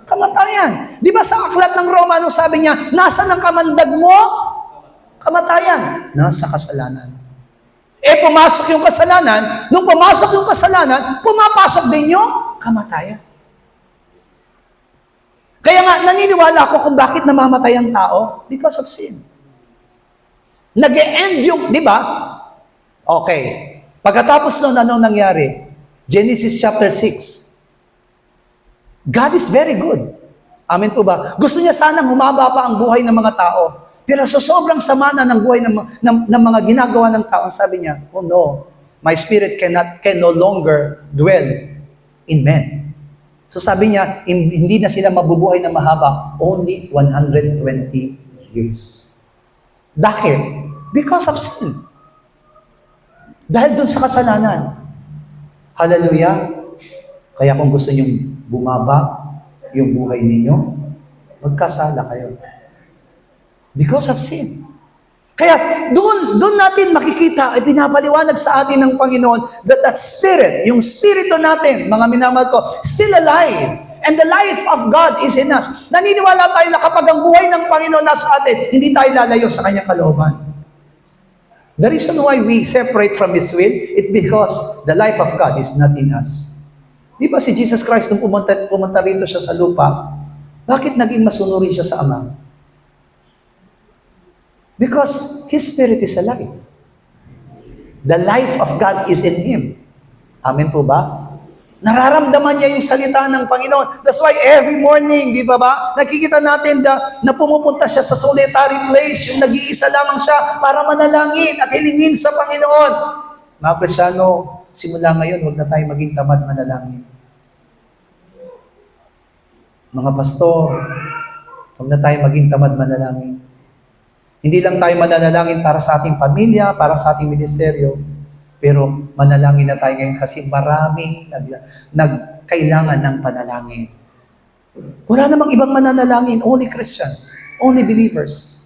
kamatayan. Di ba sa aklat ng Roma, ano sabi niya, nasa ng kamandag mo? Kamatayan. Nasa kasalanan. Pumasok yung kasalanan. Nung pumasok yung kasalanan, pumapasok din yung kamatayan. Kaya nga, naniniwala ako kung bakit namamatay ang tao. Because of sin. Nag-e-end yung, di ba? Okay. Pagkatapos nun, anong nangyari? Genesis chapter 6. God is very good. Amen po ba? Gusto niya sanang humaba pa ang buhay ng mga tao. Pero sa sobrang sama na ng buhay ng mga ginagawa ng tao, sabi niya, oh no, my spirit can no longer dwell in men. So sabi niya, hindi na sila mabubuhay na mahaba, only 120 years. Bakit? Because of sin. Dahil dun sa kasalanan. Hallelujah. Kaya kung gusto niyong bumaba yung buhay ninyo, magkasala kayo. Because of sin. Kaya doon natin makikita, ay pinapaliwanag sa atin ng Panginoon that spirit, yung spirito natin, mga minamahal ko, still alive. And the life of God is in us. Naniniwala tayo na kapag ang buhay ng Panginoon nasa atin, hindi tayo lalayo sa kanyang kalooban. The reason why we separate from His will, it's because the life of God is not in us. Di ba si Jesus Christ, nung pumunta rito siya sa lupa, bakit naging masunuri siya sa Ama? Because His Spirit is alive. The life of God is in Him. Amen po ba? Nararamdaman niya yung salita ng Panginoon. That's why every morning, di ba ba, nakikita natin na pumupunta siya sa solitary place, yung nag-iisa lamang siya para manalangin at hilingin sa Panginoon. Mga Kristyano, simula ngayon, huwag na tayo maging tamad manalangin. Mga pastor, huwag na tayo maging tamad manalangin. Hindi lang tayo mananalangin para sa ating pamilya, para sa ating ministeryo, pero manalangin na tayo ngayon kasi maraming nagkailangan ng panalangin. Wala namang ibang mananalangin, only Christians, only believers.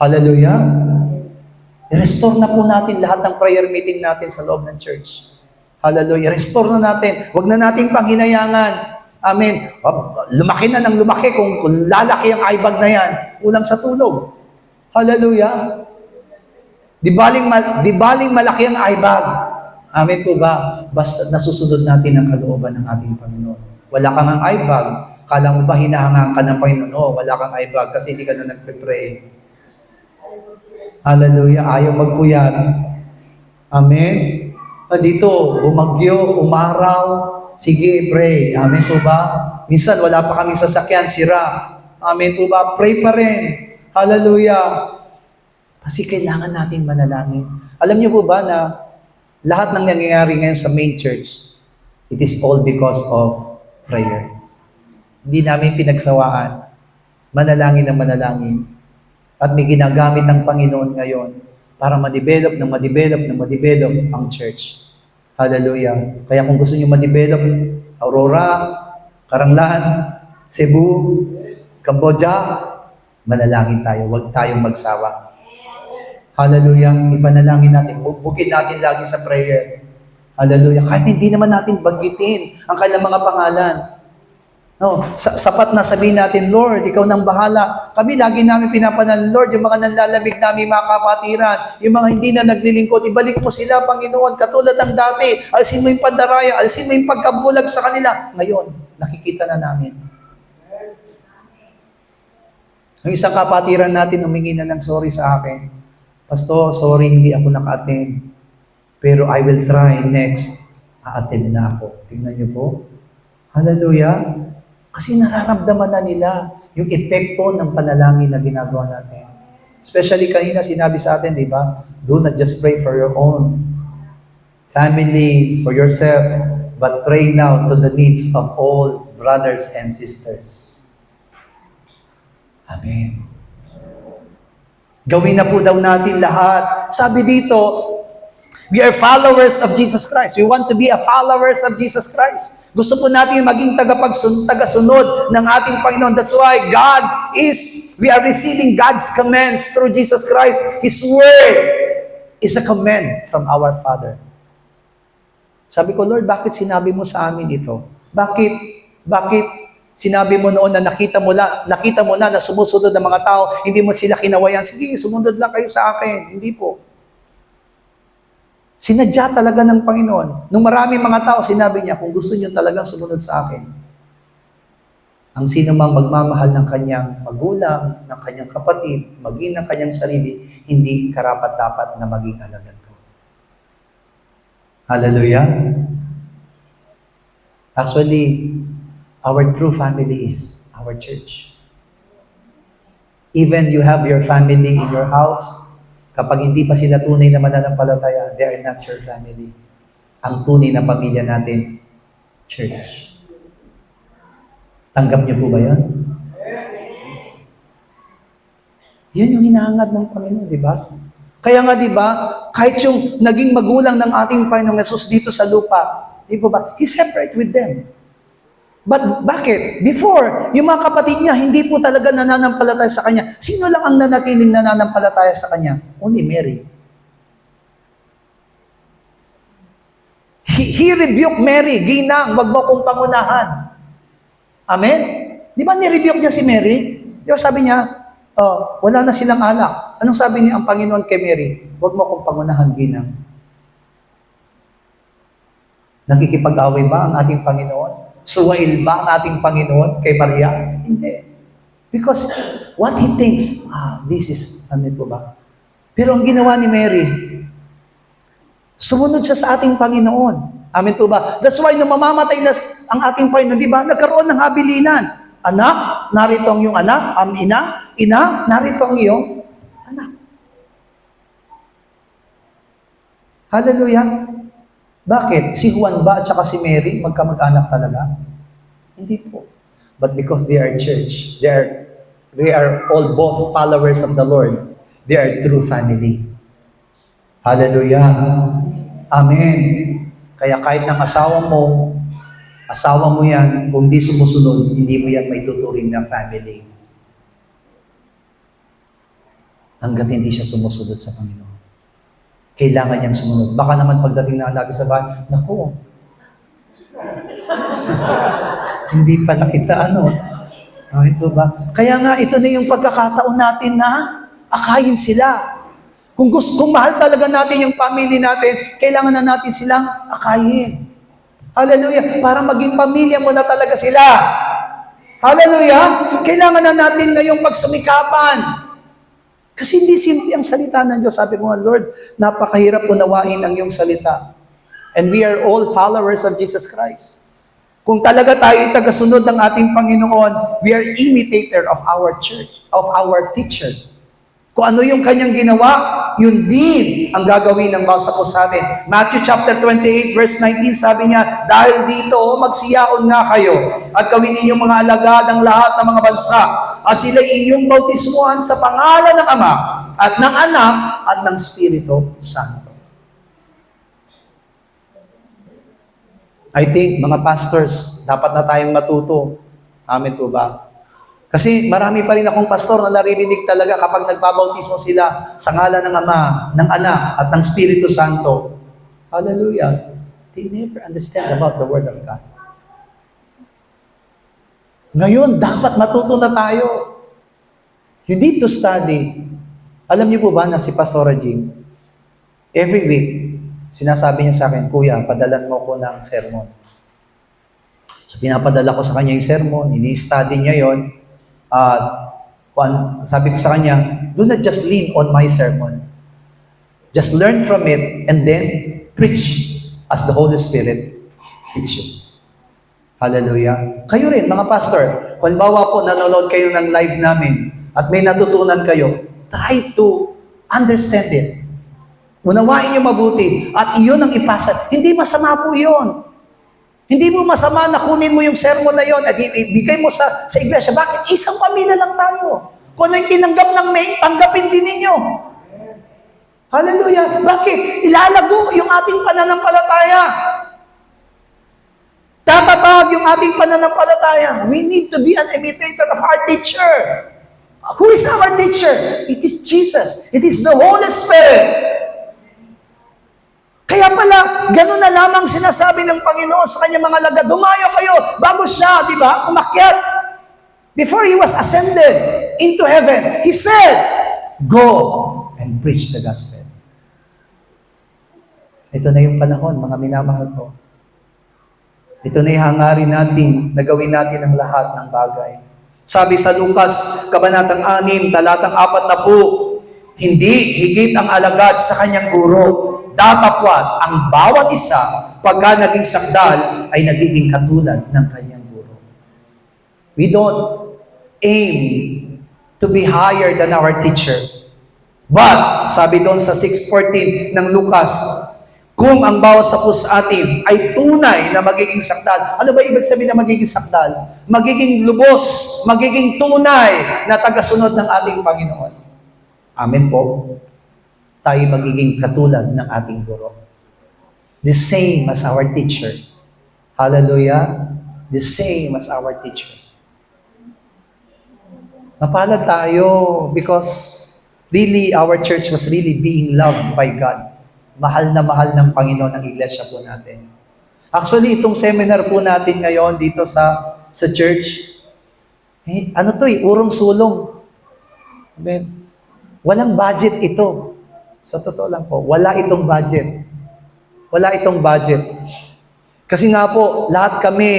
Hallelujah! I-restore na po natin lahat ng prayer meeting natin sa loob ng church. Hallelujah! Restore na natin. Huwag na nating panghinayangan. Amen. Lumaki na ng lumaki kung lalaki ang aibag na yan. Kulang sa tulog. Hallelujah. Di baling malaki ang aibag. Amen po ba? Basta nasusunod natin ang kalooban ng ating Panginoon. Wala kang ang aibag. Kala mo ba hinahangaan ka ng Panginoon? Oh, wala kang aibag kasi hindi ka na nagpe-pray. Hallelujah. Ayaw magpuyat. Amen. Dito, bumagyo, umaraw. Sige, pray. Amen po ba? Minsan wala pa kaming sasakyan, sira. Amen po ba? Pray pa rin. Hallelujah. Kasi kailangan natin manalangin. Alam niyo po ba na lahat ng nangyayari ngayon sa main church, it is all because of prayer. Hindi namin pinagsawaan. Manalangin ng manalangin. At may ginagamit ng Panginoon ngayon para ma-develop ang church. Hallelujah. Kaya kung gusto niyo ma-develop, Aurora, Karanglan, Cebu, Cambodia, manalangin tayo. Huwag tayong magsawa. Hallelujah. Ipanalangin natin. Bugin natin lagi sa prayer. Hallelujah. Kahit hindi naman natin banggitin ang kanilang mga pangalan. No, sapat na sabihin natin, Lord, ikaw nang bahala. Kami lagi namin pinapanalangin, Lord, yung mga nanlalamig namin mga kapatiran, yung mga hindi na naglilingkod, ibalik mo sila, Panginoon, katulad ng dati. Alisin mo yung pandaraya, alisin mo yung pagkabulag sa kanila. Ngayon, nakikita na namin. Ang isang kapatiran natin humingi na ng sorry sa akin. Pastor, sorry, hindi ako naka-attend. Pero I will try next. A-attend na ako. Tingnan niyo po. Hallelujah. Kasi nararamdaman na nila yung epekto ng panalangin na ginagawa natin. Especially kanina sinabi sa atin, di ba? Do not just pray for your own family, for yourself, but pray now to the needs of all brothers and sisters. Amen. Gawin na po daw natin lahat. Sabi dito, we are followers of Jesus Christ. We want to be a followers of Jesus Christ. Gusto po natin maging tagasunod ng ating Panginoon. That's why we are receiving God's commands through Jesus Christ. His Word is a command from our Father. Sabi ko, Lord, bakit sinabi mo sa amin ito? Bakit sinabi mo noon na nakita mo na sumusunod ng mga tao, hindi mo sila kinawayan, sige, sumunod lang kayo sa akin. Hindi po. Sinadya talaga ng Panginoon. Nung maraming mga tao, sinabi niya, kung gusto niyo talagang sumunod sa akin, ang sino mang magmamahal ng kanyang magulang, ng kanyang kapatid, maging ng kanyang sarili, hindi karapat-dapat na maging alagad ko. Hallelujah. Actually, our true family is our church. Even you have your family in your house, kapag hindi pa sila tunay na mananampalataya, they are not your family. Ang tunay na pamilya natin, church. Tanggap niyo po ba yan? Yan yung hinahangad ng Panginoon, di ba? Kaya nga, di ba, kahit yung naging magulang ng ating Panginoong Yesus dito sa lupa, di ba, He separate with them. But bakit? Before, yung mga kapatid niya, hindi po talaga nananampalataya sa Kanya. Sino lang ang nanatiling nananampalataya sa Kanya? Only Mary. He rebuked Mary, ginang, wag mo kong pangunahan. Amen? Di ba nirebuke niya si Mary? Di ba sabi niya, wala na silang anak. Anong sabi niya ang Panginoon kay Mary? Wag mo kong pangunahan, ginang. Nakikipag-away ba ang ating Panginoon? Suwail ba ang ating Panginoon kay Maria? Hindi. Because what He thinks, this is, ano po ba? Pero ang ginawa ni Mary, sumunod siya sa ating Panginoon. Amen po ba? That's why nung mamamatay na ang ating Panginoon, di ba? Nagkaroon ng habilinan. Anak, narito ang iyong anak. Ina, narito ang iyong anak. Hallelujah. Bakit? Si Juan ba at saka si Mary magkamag-anak talaga? Hindi po. But because they are church, they are all both followers of the Lord. They are true family. Hallelujah. Amen. Kaya kahit ng asawa mo yan, kung hindi sumusunod, hindi mo yan may tuturing na family. Hanggat hindi siya sumusunod sa Panginoon. Kailangan niyang sumunod. Baka naman pagdating na natin sa bahay, naku, hindi pala kita ito ba? Kaya nga, ito na yung pagkakataon natin na akayin sila. Kung mahal talaga natin yung family natin, kailangan na natin silang akayin. Hallelujah. Para maging pamilya mo na talaga sila. Hallelujah. Kailangan na natin ngayong pagsumikapan. Kasi hindi simple ang salita ng Diyos. Sabi ko nga, Lord, napakahirap unawain ang iyong salita. And we are all followers of Jesus Christ. Kung talaga tayo tagasunod ng ating Panginoon, we are imitator of our church, of our teacher. Kung ano yung kanyang ginawa, yun din ang gagawin ng bawat isa sa atin. Matthew chapter 28, verse 19, sabi niya, dahil dito, magsiyaon nga kayo at gawin ninyong mga alagad ng lahat ng mga bansa at sila inyong bautismuhan sa pangalan ng Ama at ng Anak at ng Espiritu Santo. I think, mga pastors, dapat na tayong matuto. Amen po ba? Kasi marami pa rin akong pastor na naririnig talaga kapag nagbabautismo sila sa ngalan ng Ama, ng Anak, at ng Espiritu Santo. Hallelujah. They never understand about the Word of God. Ngayon, dapat matuto na tayo. You need to study. Alam niyo po ba na si Pastora Jean, every week, sinasabi niya sa akin, Kuya, padalan mo ko ng sermon. So, pinapadala ko sa kanya yung sermon, ini-study niya yon. At Sabi ko sa kanya, do not just lean on my sermon. Just learn from it and then preach as the Holy Spirit teach you. Hallelujah. Kayo rin, mga pastor, kung bawa po nanonood kayo ng live namin at may natutunan kayo, try to understand it. Unawain niyo mabuti at iyon ang ipasa. Hindi masama po yun. Hindi mo masama na kunin mo yung sermon na yon at ibigay mo sa iglesia. Bakit? Isang pamilya lang tayo. Kung ano yung tinanggap ng may, tanggapin din ninyo. Hallelujah. Bakit? Ilalago yung ating pananampalataya. Tatatag yung ating pananampalataya. We need to be an imitator of our teacher. Who is our teacher? It is Jesus. It is the Holy Spirit. Kaya pala, gano'n na lamang sinasabi ng Panginoon sa kanyang mga alagad. Dumayo kayo bago siya, di ba, umakyat. Before he was ascended into heaven, he said, go and preach the gospel. Ito na yung panahon, mga minamahal ko. Ito na yung hangarin natin na gawin natin ang lahat ng bagay. Sabi sa Lucas, Kabanatang 6, talatang 40, hindi higit ang alagad sa kanyang guro. Datapwat ang bawat isa pagka naging sakdal ay nagiging katulad ng kanyang guro. We don't aim to be higher than our teacher. But, sabi doon sa 6:14 ng Lucas, kung ang bawat sa atin ay tunay na magiging sakdal. Ano ba ibig sabihin na magiging sakdal? Magiging lubos, magiging tunay na tagasunod ng ating Panginoon. Amen po. Tayo magiging katulad ng ating guro. The same as our teacher. Hallelujah. The same as our teacher. Mapalad tayo because really our church was really being loved by God. Mahal na mahal ng Panginoon ang iglesia po natin. Actually, itong seminar po natin ngayon dito sa church, urong-sulong. Amen. Walang budget ito. Sa totoo lang po, wala itong budget. Wala itong budget. Kasi nga po, lahat kami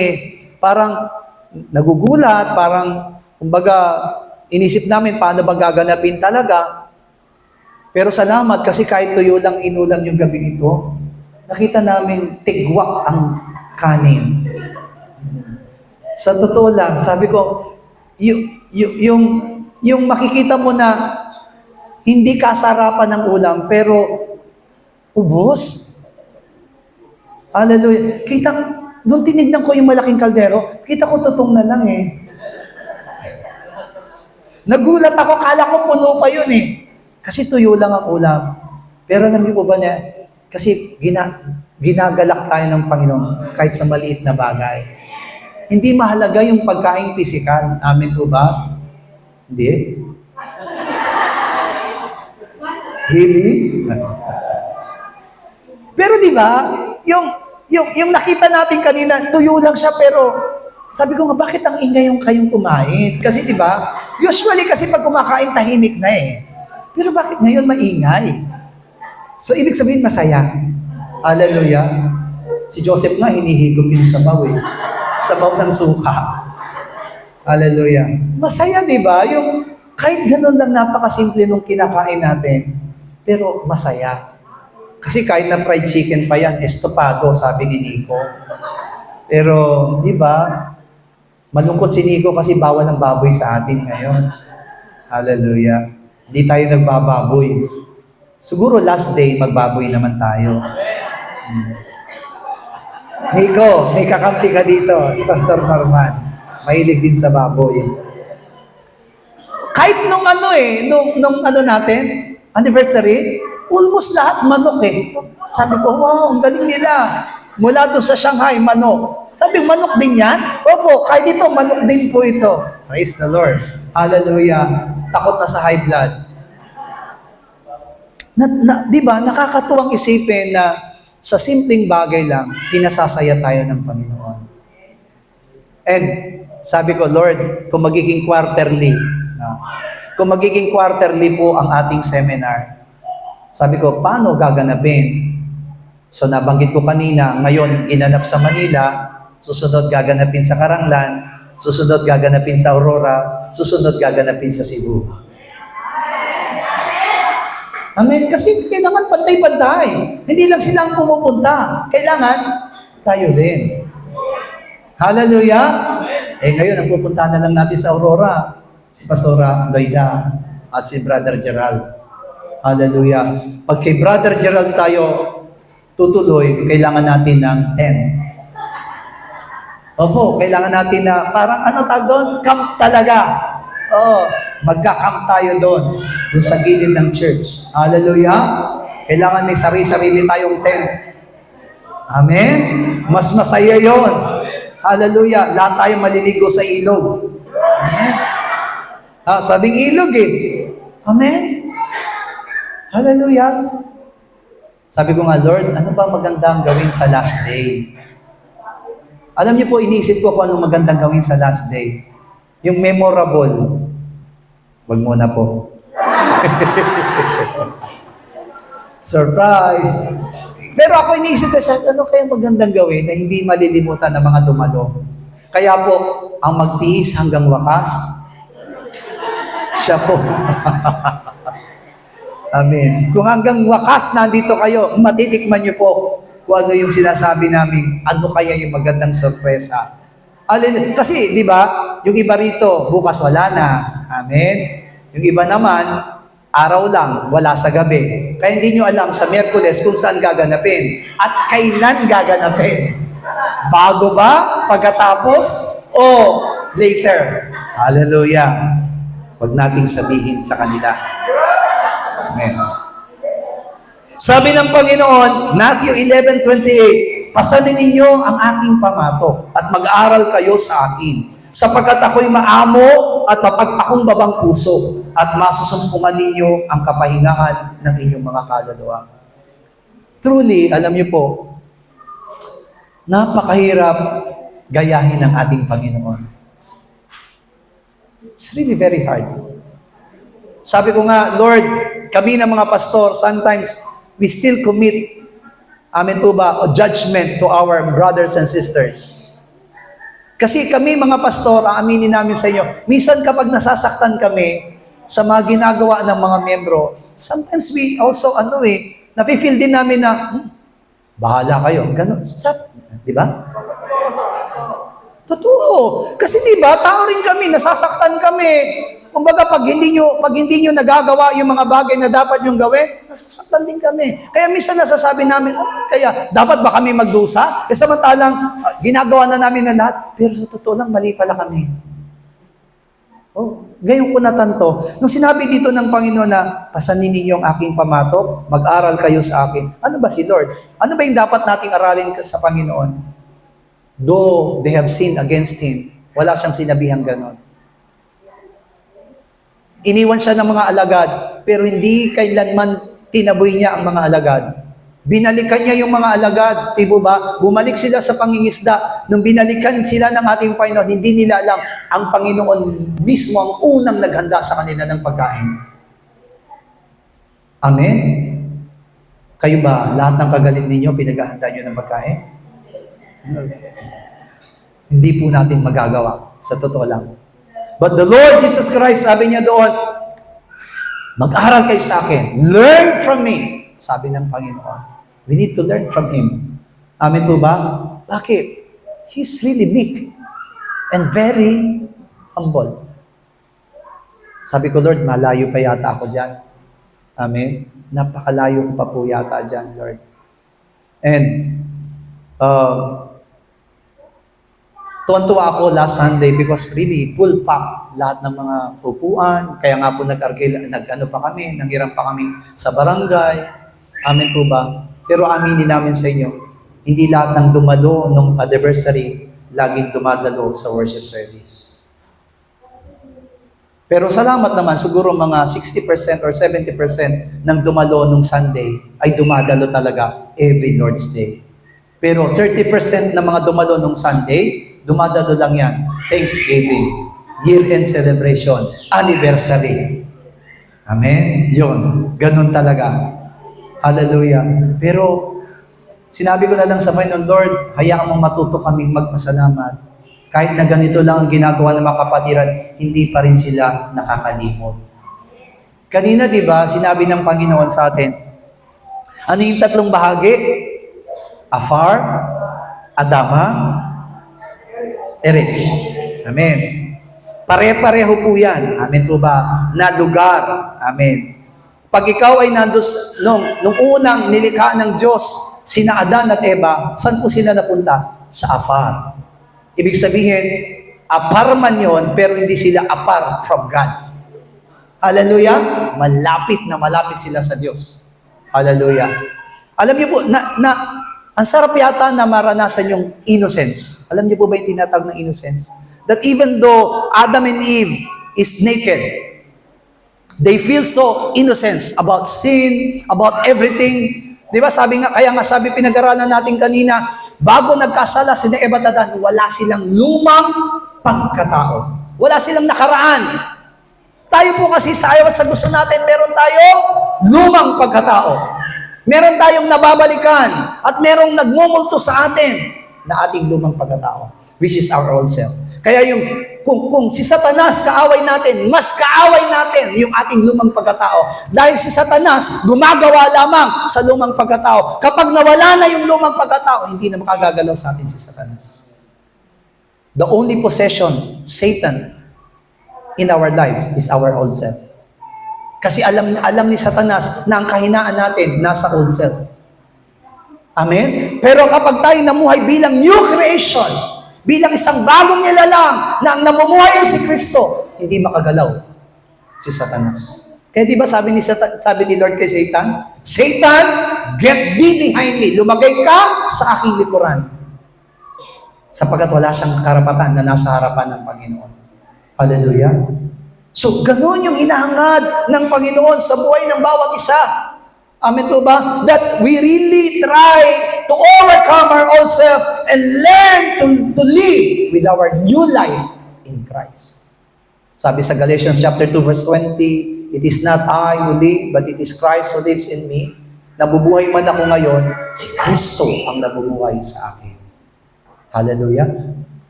parang nagugulat, parang, kumbaga, inisip namin paano ba gaganapin talaga. Pero salamat kasi kahit tuyo lang inulam yung gabing ito, nakita namin tigwak ang kanin. Sa totoo lang, sabi ko, yung makikita mo na hindi kasarapan ng ulam, pero ubos. Hallelujah. Nung tinignan ko yung malaking kaldero, kita ko tutong na lang eh. Nagulat ako, kala ko puno pa yun eh. Kasi tuyo lang ang ulam. Pero namin ko ba niya, kasi ginagalak tayo ng Panginoon kahit sa maliit na bagay. Hindi mahalaga yung pagkain pisikal. Amen po ba? Hindi. Really? Pero di ba, yung nakita natin kanina, tuyo lang siya pero sabi ko nga, bakit ang ingay yung kayong kumain? Kasi di ba, usually kasi pag kumakain, tahimik na eh. Pero bakit ngayon maingay? So, ibig sabihin masaya. Hallelujah. Si Joseph nga, hinihigop yung sabaw eh. Sabaw ng suka. Hallelujah. Masaya, di ba? Yung kahit ganun lang napakasimple nung kinakain natin, pero masaya. Kasi kahit na fried chicken pa yan, estopado, sabi ni Nico. Pero, di ba, malungkot si Nico kasi bawal ang baboy sa atin ngayon. Hallelujah. Hindi tayo nagbababoy. Siguro last day, magbaboy naman tayo. Nico, may kakampi ka dito, si Pastor Norman. Mahilig din sa baboy. Kahit nung natin, anniversary, almost lahat manok eh. Sabi ko, wow, ang galing nila. Mula doon sa Shanghai, manok. Sabi, manok din yan? Opo, kahit dito, manok din po ito. Praise the Lord. Hallelujah. Takot na sa high blood. Di ba, nakakatuwang isipin na sa simpleng bagay lang, pinasasaya tayo ng Panginoon. And sabi ko, Lord, kung magiging quarterly po ang ating seminar, sabi ko, paano gaganapin? So nabanggit ko kanina, ngayon ginanap sa Manila, susunod gaganapin sa Karanglan, Susunod gaganapin sa Aurora. Susunod gaganapin sa Cebu. Amen. Kasi kailangan pantay-pantay. Hindi lang sila ang pumupunta. Kailangan tayo din. Hallelujah. Ngayon, ang pupuntahan na lang natin sa Aurora, si Pastora Loida at si Brother Gerald. Hallelujah. Pag kay Brother Gerald tayo tutuloy, kailangan natin ng 10. Opo, kailangan natin na parang ano tawag doon? Camp talaga. Oo, magka-camp tayo doon sa gilid ng church. Hallelujah. Kailangan may sarili-sarili tayong tent. Amen? Mas masaya yon. Hallelujah. Lahat tayo maliligo sa ilog. Amen? Sabing ilog eh. Amen? Hallelujah. Sabi ko nga, Lord, ano ba magandang gawin sa last day? Alam niyo po, iniisip ko kung anong magandang gawin sa last day. Yung memorable. Wag muna po. Surprise! Pero ako iniisip ko, ano kaya magandang gawin na hindi malilimutan ng mga dumalo? Kaya po, ang magtiis hanggang wakas, siya po. Amen. Kung hanggang wakas nandito kayo, matitikman niyo po kung ano yung sinasabi namin, ano kaya yung magandang sorpresa. Kasi, di ba, yung iba rito, bukas wala na. Amen. Yung iba naman, araw lang, wala sa gabi. Kaya hindi nyo alam sa Miyerkules kung saan gaganapin at kailan gaganapin. Bago ba? Pagkatapos? O later? Hallelujah. Huwag nating sabihin sa kanila. Amen. Sabi ng Panginoon, Matthew 11:28, pasanin ninyo ang aking pamato at mag-aral kayo sa akin, sapagkat ako'y maamo at mapagpakumbabang puso at masusumpungan ninyo ang kapahingahan ng inyong mga kaluluwa. Truly, alam niyo po, napakahirap gayahin ng ating Panginoon. It's really very hard. Sabi ko nga, Lord, kami ng mga pastor, sometimes we still commit, amen po ba, o judgment to our brothers and sisters. Kasi kami mga pastor, aaminin namin sa inyo, minsan kapag nasasaktan kami sa mga ginagawa ng mga membro, sometimes we also, nafe-feel din namin na, bahala kayo, ganun, di ba? Totoo. Kasi di ba, tao rin kami, nasasaktan kami. Kumbaga, pag hindi nyo nagagawa yung mga bagay na dapat yung gawin, nasasaktan din kami. Kaya minsan nasasabi namin, kaya dapat ba kami magdusa? Kasi samantalang, ginagawa na namin na lahat, pero sa totoo lang, mali pala kami. Ngayon ko natanto, nung sinabi dito ng Panginoon na, pasanin ninyo ang aking pamato, mag-aral kayo sa akin. Ano ba si Lord? Ano ba yung dapat nating aralin sa Panginoon? Though they have sinned against Him, wala siyang sinabihang ganon. Iniwan siya ng mga alagad, pero hindi kailanman tinaboy niya ang mga alagad. Binalikan niya yung mga alagad, tibo ba? Bumalik sila sa pangingisda. Nung binalikan sila ng ating Panginoon, hindi nila alam, ang Panginoon mismo ang unang naghanda sa kanila ng pagkain. Amen? Kayo ba, lahat ng kagalit ninyo, pinaghahanda niyo ng pagkain? Hindi po natin magagawa, sa totoo lang. But the Lord Jesus Christ, sabi niya doon, mag-aral kayo sa akin. Learn from me. Sabi ng Panginoon. We need to learn from Him. Amen po ba? Bakit? He's really meek and very humble. Sabi ko, Lord, malayo pa yata ako dyan. Amen? Napakalayo ko pa po yata dyan, Lord. And, tuwan-tuwa ako last Sunday because really full pack lahat ng mga upuan. Kaya nga po nag-ano pa kami, nanghiram pa kami sa barangay. Amen po ba? Pero aminin namin sa inyo, hindi lahat ng dumalo nung anniversary laging dumadalo sa worship service. Pero salamat naman, siguro mga 60% or 70% ng dumalo nung Sunday ay dumadalo talaga every Lord's Day. Pero 30% ng mga dumalo nung Sunday, dumadalo lang yan, Thanksgiving, year-end celebration, anniversary. Amen? Yun, ganun talaga. Hallelujah. Pero, sinabi ko na lang sa Panginoon, Lord, hayaan mong matuto kaming magpasalamat. Kahit na ganito lang ang ginagawa ng mga kapatiran, hindi pa rin sila nakakalimot. Kanina, di ba, sinabi ng Panginoon sa atin, ano yung tatlong bahagi? Afar, Adama, Eretz. Amen. Pare-pareho po yan. Amen po ba? Na lugar. Amen. Pag ikaw ay nung unang nilikha ng Diyos, sina Adan at Eva, saan po sila napunta? Sa Afar. Ibig sabihin, apar man yun, pero hindi sila apart from God. Hallelujah? Malapit na malapit sila sa Diyos. Hallelujah. Alam niyo po, ang sarap yata na maranasan yung innocence. Alam niyo po ba yung tinatawag ng innocence? That even though Adam and Eve is naked, they feel so innocent about sin, about everything. Di ba sabi pinag-aralan natin kanina, bago nagkasala si Eva at Adan, wala silang lumang pagkatao. Wala silang nakaraan. Tayo po kasi sa ayaw at sa gusto natin, meron tayong lumang pagkatao. Meron tayong nababalikan at merong nagmumulto sa atin na ating lumang pagkatao, which is our own self. Kaya kung si Satanas kaaway natin, mas kaaway natin yung ating lumang pagkatao. Dahil si Satanas gumagawa lamang sa lumang pagkatao. Kapag nawala na yung lumang pagkatao, hindi na makagagalaw sa atin si Satanas. The only possession, Satan, in our lives is our old self. Kasi alam ni Satanas na ang kahinaan natin nasa old self. Amen? Pero kapag tayo namuhay bilang new creation, bilang isang bagong nilalang na ang namumuhay ay si Kristo, hindi makagalaw si Satanas. Kaya di ba sabi ni Lord kay Satan, Satan, get thee behind me. Lumagay ka sa aking likuran. Sapagkat wala siyang karapatan na nasa harapan ng Panginoon. Hallelujah. So, ganun yung hinahangad ng Panginoon sa buhay ng bawat isa. Amen po ba? That we really try to overcome our own self and learn to live with our new life in Christ. Sabi sa Galatians chapter 2 verse 20, it is not I who live, but it is Christ who lives in me. Nabubuhay man ako ngayon, si Kristo ang nabubuhay sa akin. Hallelujah.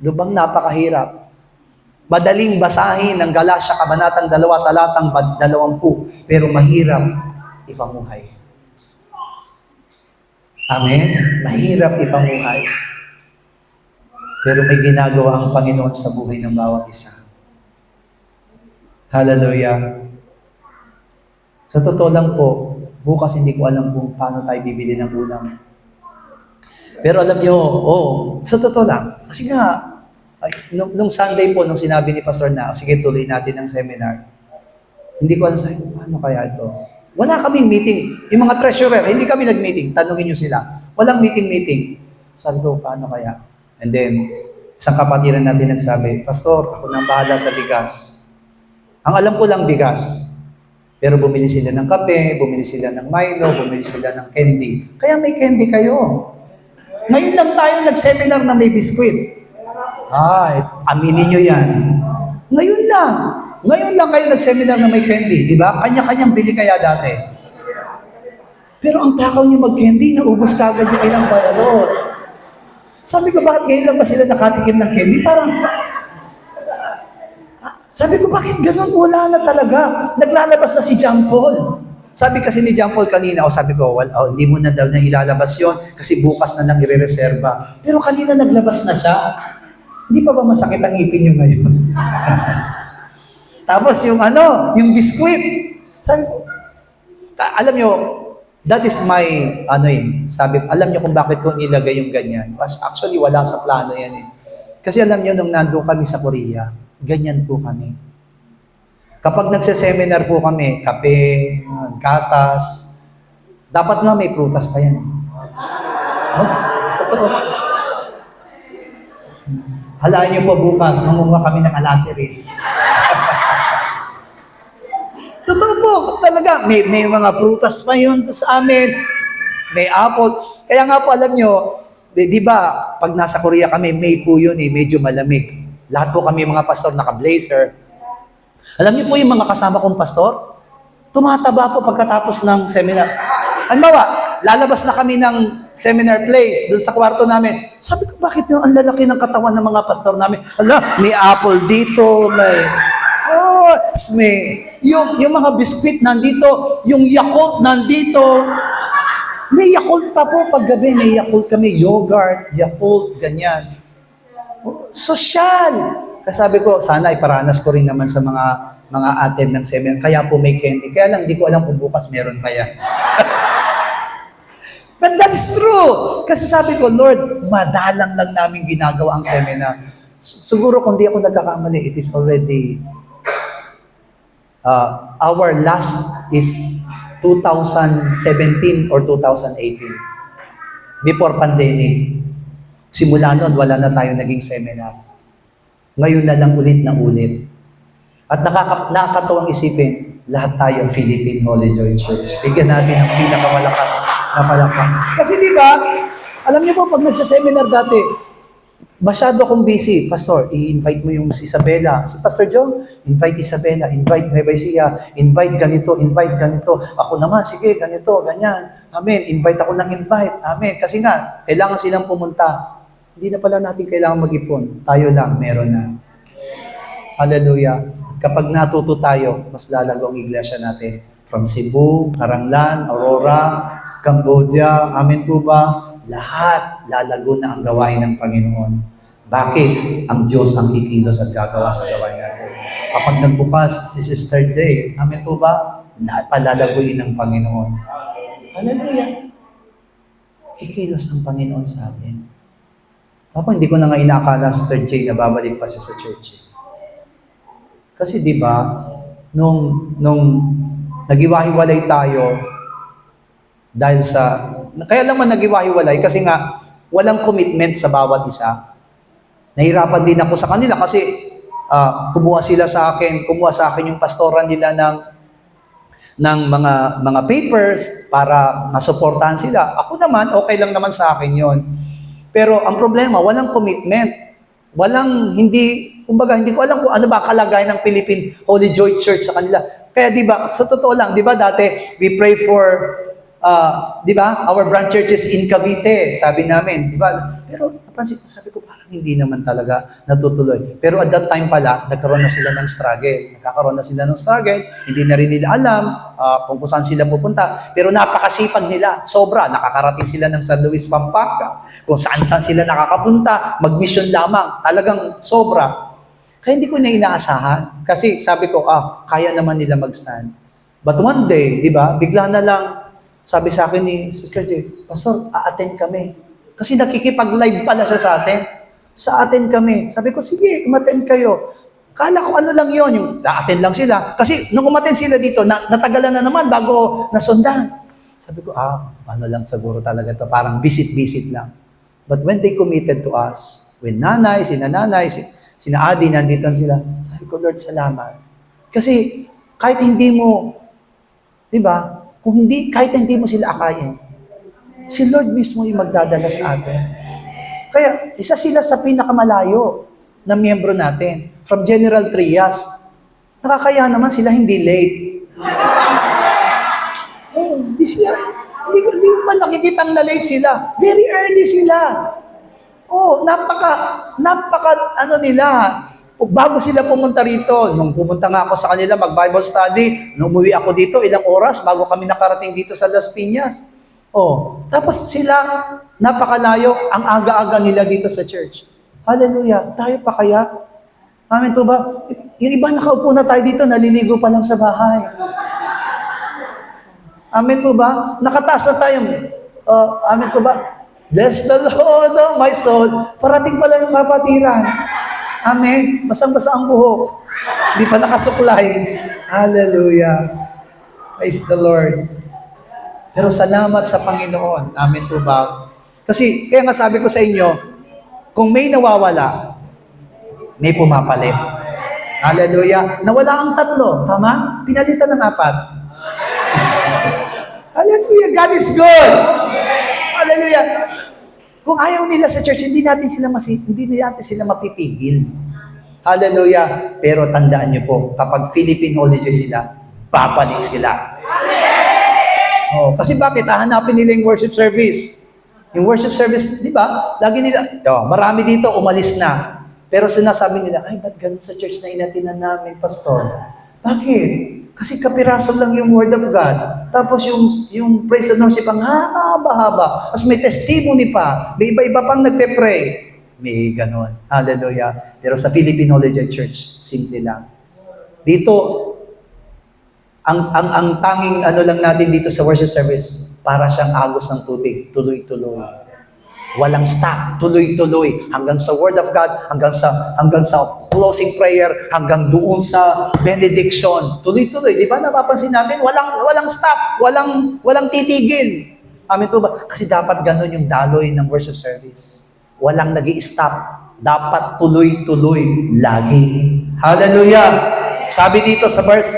Lubang napakahirap. Madaling basahin ng Galatia Kabanatang 2, talatang 20, pero mahirap ipamuhay. Amen? Mahirap ipamuhay. Pero may ginagawa ang Panginoon sa buhay ng bawat isa. Hallelujah. Sa totoo lang po, bukas hindi ko alam kung paano tayo bibili ng ulam. Pero alam nyo, sa totoo lang, kasi nga, nung Sunday po, nung sinabi ni Pastor na, sige, tuloy natin ang seminar, hindi ko alam sa'yo, paano kaya ito? Wala kaming meeting. Yung mga treasurer, hindi kami nag-meeting. Tanungin nyo sila. Walang meeting. Sabi ko, paano kaya? And then, isang kapatiran natin nagsabi, Pastor, ako nang bahala sa bigas. Ang alam ko lang bigas. Pero bumili sila ng kape, bumili sila ng Milo, bumili sila ng candy. Kaya may candy kayo. Ngayon lang tayo nag-seminar na may biskwit. Aminin nyo yan. Ngayon lang kayo nag-seminar na may candy, di ba? Kanya-kanyang bili kaya dati. Pero ang takaw nyo mag-candy, naubos kagad yung ilang balot. Sabi ko, bakit ngayon lang ba sila nakatikim ng candy? Sabi ko, bakit ganun? Wala na talaga. Naglalabas na si John Paul. Sabi kasi ni John Paul kanina, sabi ko, hindi mo na daw na ilalabas yon kasi bukas na lang i-reserva. Pero kanina naglabas na siya. Hindi pa ba masakit ang ipin nyo ngayon? Tapos yung biskwit. Sabi ko, alam nyo, that is my, sabi, alam nyo kung bakit ko nilagay yung ganyan. Actually, wala sa plano yan eh. Kasi alam nyo, nung nandun kami sa Korea, ganyan po kami. Kapag nagse-seminar po kami, kape, gatas, dapat nga may prutas pa yan. Totoo. Halaan niyo po bukas, mangunga kami ng alateris. Totoo po, talaga, may mga prutas pa yun sa amin. May apple. Kaya nga po, alam nyo, di ba, pag nasa Korea kami, May po yun medyo malamig. Lahat po kami mga pastor naka-blazer. Alam niyo po yung mga kasama kong pastor, tumataba po pagkatapos ng seminar. Halimbawa, lalabas na kami ng seminar place, dun sa kwarto namin. Sabi ko, bakit yung ang lalaki ng katawan ng mga pastor namin? Ala, may apple dito, may yung mga biskwit nandito, yung Yakult nandito. May Yakult pa po paggabi, may Yakult kami, yogurt, Yakult, ganyan. Sosyal. Kasi sabi ko, sana iparanas ko rin naman sa mga attend ng seminar. Kaya po may candy. Kaya lang, di ko alam kung bukas meron pa yan. But that's true. Kasi sabi ko, Lord, madalang lang namin ginagawa ang seminar. Siguro kung di ako nagkakamali, it is already, our last is 2017 or 2018. Before pandemic. Simula noon, wala na tayo naging seminar. Ngayon na lang ulit na ulit. At nakakatuwang isipin, lahat tayo Philippine Holy Joy Church. Bigyan natin ang pinakamalakas na palakpak. Kasi di ba, alam niyo po, pag nagsa-seminar dati, masyado akong busy. Pastor, i-invite mo yung si Isabela. Si Pastor John, invite Isabela, invite Nueva Ecija, invite ganito, invite ganito. Ako naman, sige, ganito, ganyan. Amen. Invite ako ng invite. Amen. Kasi nga, kailangan silang pumunta. Hindi na pala natin kailangan mag-ipon. Tayo lang, meron na. Hallelujah. Kapag natuto tayo, mas lalago ang iglesia natin. From Cebu, Caranglan, Aurora, Cambodia, amen po ba? Lahat lalago na ang gawain ng Panginoon. Bakit? Ang Diyos ang kikilos at gagawa sa gawain natin. Kapag nagbukas si Sister Day, amen po ba? Palalaguin ng Panginoon. Hallelujah. Kikilos ang Panginoon sa atin. Ako, hindi ko na nga inaakala si Sister Jay na babalik pa siya sa church. Kasi di ba, nung nagiwahiwalay tayo, dahil sa, kaya naman nagiwahiwalay kasi nga, walang commitment sa bawat isa. Nahirapan din ako sa kanila kasi kumuha sa akin yung pastoran nila ng mga papers para masuportahan sila. Ako naman, okay lang naman sa akin yon. Pero ang problema, walang commitment. Kumbaga, hindi ko alam kung ano ba kalagayan ng Philippine Holy Joy Church sa kanila. Kaya di ba, sa totoo lang, di ba dati, we pray for, di ba, our branch churches in Cavite, sabi namin, di ba? Pero napansin ko, sabi ko, parang hindi naman talaga natutuloy. Pero at that time pala, nagkaroon na sila ng struggle. Nagkakaroon na sila ng struggle, hindi na rin nila alam kung saan sila pupunta. Pero napakasipag nila, sobra. Nakakarating sila ng San Luis, Pampanga. Kung saan-saan sila nakakapunta, mag-mission lamang. Talagang sobra. Kaya hindi ko na inaasahan. Kasi sabi ko, kaya naman nila mag-stand. But one day, di ba, bigla na lang, sabi sa akin ni Sister J, Pastor, a-attend kami. Kasi nakikipag-live pala siya sa atin. Sa attend kami. Sabi ko, sige, umattend kayo. Kala ko ano lang yon, yung na-attend lang sila. Kasi nung umattend sila dito, natagalan na naman bago nasundan. Sabi ko, ano lang siguro talaga to, parang visit-visit lang. But when they committed to us, when nanay, sina Adi, nandito sila. Sabi ko, Lord, salamat. Kasi kahit hindi mo, di ba, kahit hindi mo sila akayin, si Lord mismo yung magdadala sa atin. Kaya, isa sila sa pinakamalayo na miyembro natin. From General Trias. Nakakaya naman sila hindi late. Hindi ko pa nakikitang na late sila. Very early sila. Bago sila pumunta rito, nung pumunta nga ako sa kanila mag-Bible study, nung umuwi ako dito, ilang oras bago kami nakarating dito sa Las Piñas. Tapos sila, napakalayo, ang aga-aga nila dito sa church. Hallelujah. Tayo pa kaya? Amen po ba? Yung iba nakaupo na tayo dito, naliligo pa lang sa bahay. Amen po ba? Nakataas na tayo. Amen po ba? Bless the Lord, oh my soul. Parating pala yung kapatiran. Amen. Basang-basa ang buhok. Hindi pa nakasuklay. Hallelujah. Praise the Lord. Pero salamat sa Panginoon. Amen po ba? Kasi, kaya nga sabi ko sa inyo, kung may nawawala, may pumapalit. Hallelujah. Nawala ang 3. Tama? Pinalitan ng 4. Hallelujah. God is good. Hallelujah. Kung ayaw nila sa church, hindi natin sila mapipigil. Hallelujah. Pero tandaan niyo po, kapag Philippine Holy Joy sila, babalik sila. Oh, kasi bakit? Hahanapin nila yung worship service. Yung worship service, di ba? Lagi nila, marami dito, umalis na. Pero sinasabi nila, ay, ba't ganun sa church na inatinan namin, pastor? Bakit? Kasi kapiraso lang yung word of God. Tapos yung praise and worship, ang haba-haba. Tapos may testimony pa. May iba-iba pang nagpe-pray. May ganun. Hallelujah. Pero sa Philippine Holy Church, simple lang. Dito, ang tanging ano lang natin dito sa worship service, para siyang agos ng tubig, tuloy-tuloy. Walang stop, tuloy-tuloy hanggang sa word of God, hanggang sa closing prayer, hanggang doon sa benediction. Tuloy-tuloy, di ba? Napapansin natin, walang stop, walang titigil. Amen po ba? Kasi dapat ganun yung daloy ng worship service. Walang nag-i-stop. Dapat tuloy-tuloy lagi. Hallelujah! Sabi dito sa verse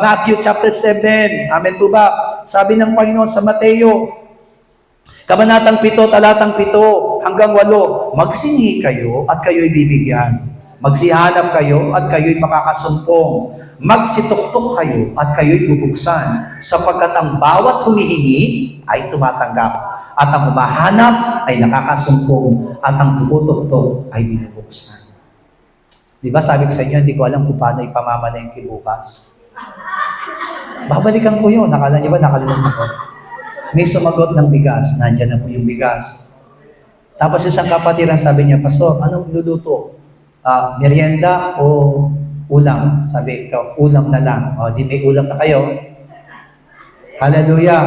Matthew chapter 7. Amen po ba? Sabi ng Panginoon sa Mateo, Kabanatang 7, talatang 7 hanggang 8, magsingi kayo at kayo'y bibigyan. Magsihanap kayo at kayo'y makakasumpong. Magsituktok kayo at kayo'y bubuksan, sapagkat ang bawat humihingi ay tumatanggap, at ang humahanap ay nakakasumpong, at ang tumutuktok ay binubuksan. Di ba sabi ko sa inyo, hindi ko alam kung paano ipamamalengke bukas. Babalikan ko yun. Nakala niyo ba nakalimutan ko? May sumagot ng bigas. Nandiyan na po yung bigas. Tapos isang kapatid ang sabi niya, Pastor, anong luluto? Merienda o ulam? Sabi ko, ulam na lang. O, di may ulam na kayo. Hallelujah.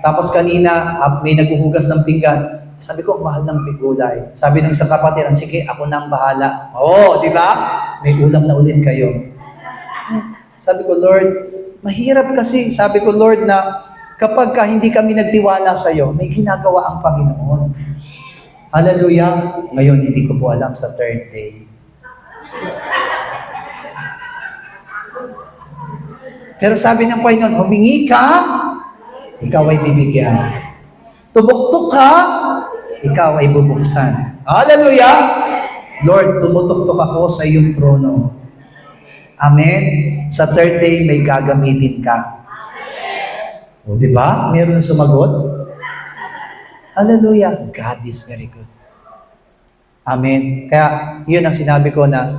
Tapos kanina, may naghuhugas ng pinggan. Sabi ko, mahal ng bigulay. Sabi ng isang kapatid, sige, ako na ang bahala. Oo, di ba? May ulam na ulit kayo. Sabi ko, Lord, mahirap kasi. Sabi ko, Lord, na kapag hindi kami nagtiwala sa iyo, may ginagawa ang Panginoon. Hallelujah. Ngayon, hindi ko po alam sa third day. Pero sabi ng Panginoon, humingi ka, ikaw ay bibigyan. Tubuktok ka, ikaw ay bubuksan. Hallelujah! Lord, tumutuktok ako sa iyong trono. Amen? Sa third day, may gagamitin ka. O, di ba? Meron sumagot? Hallelujah! God is very good. Amen? Kaya, yun ang sinabi ko na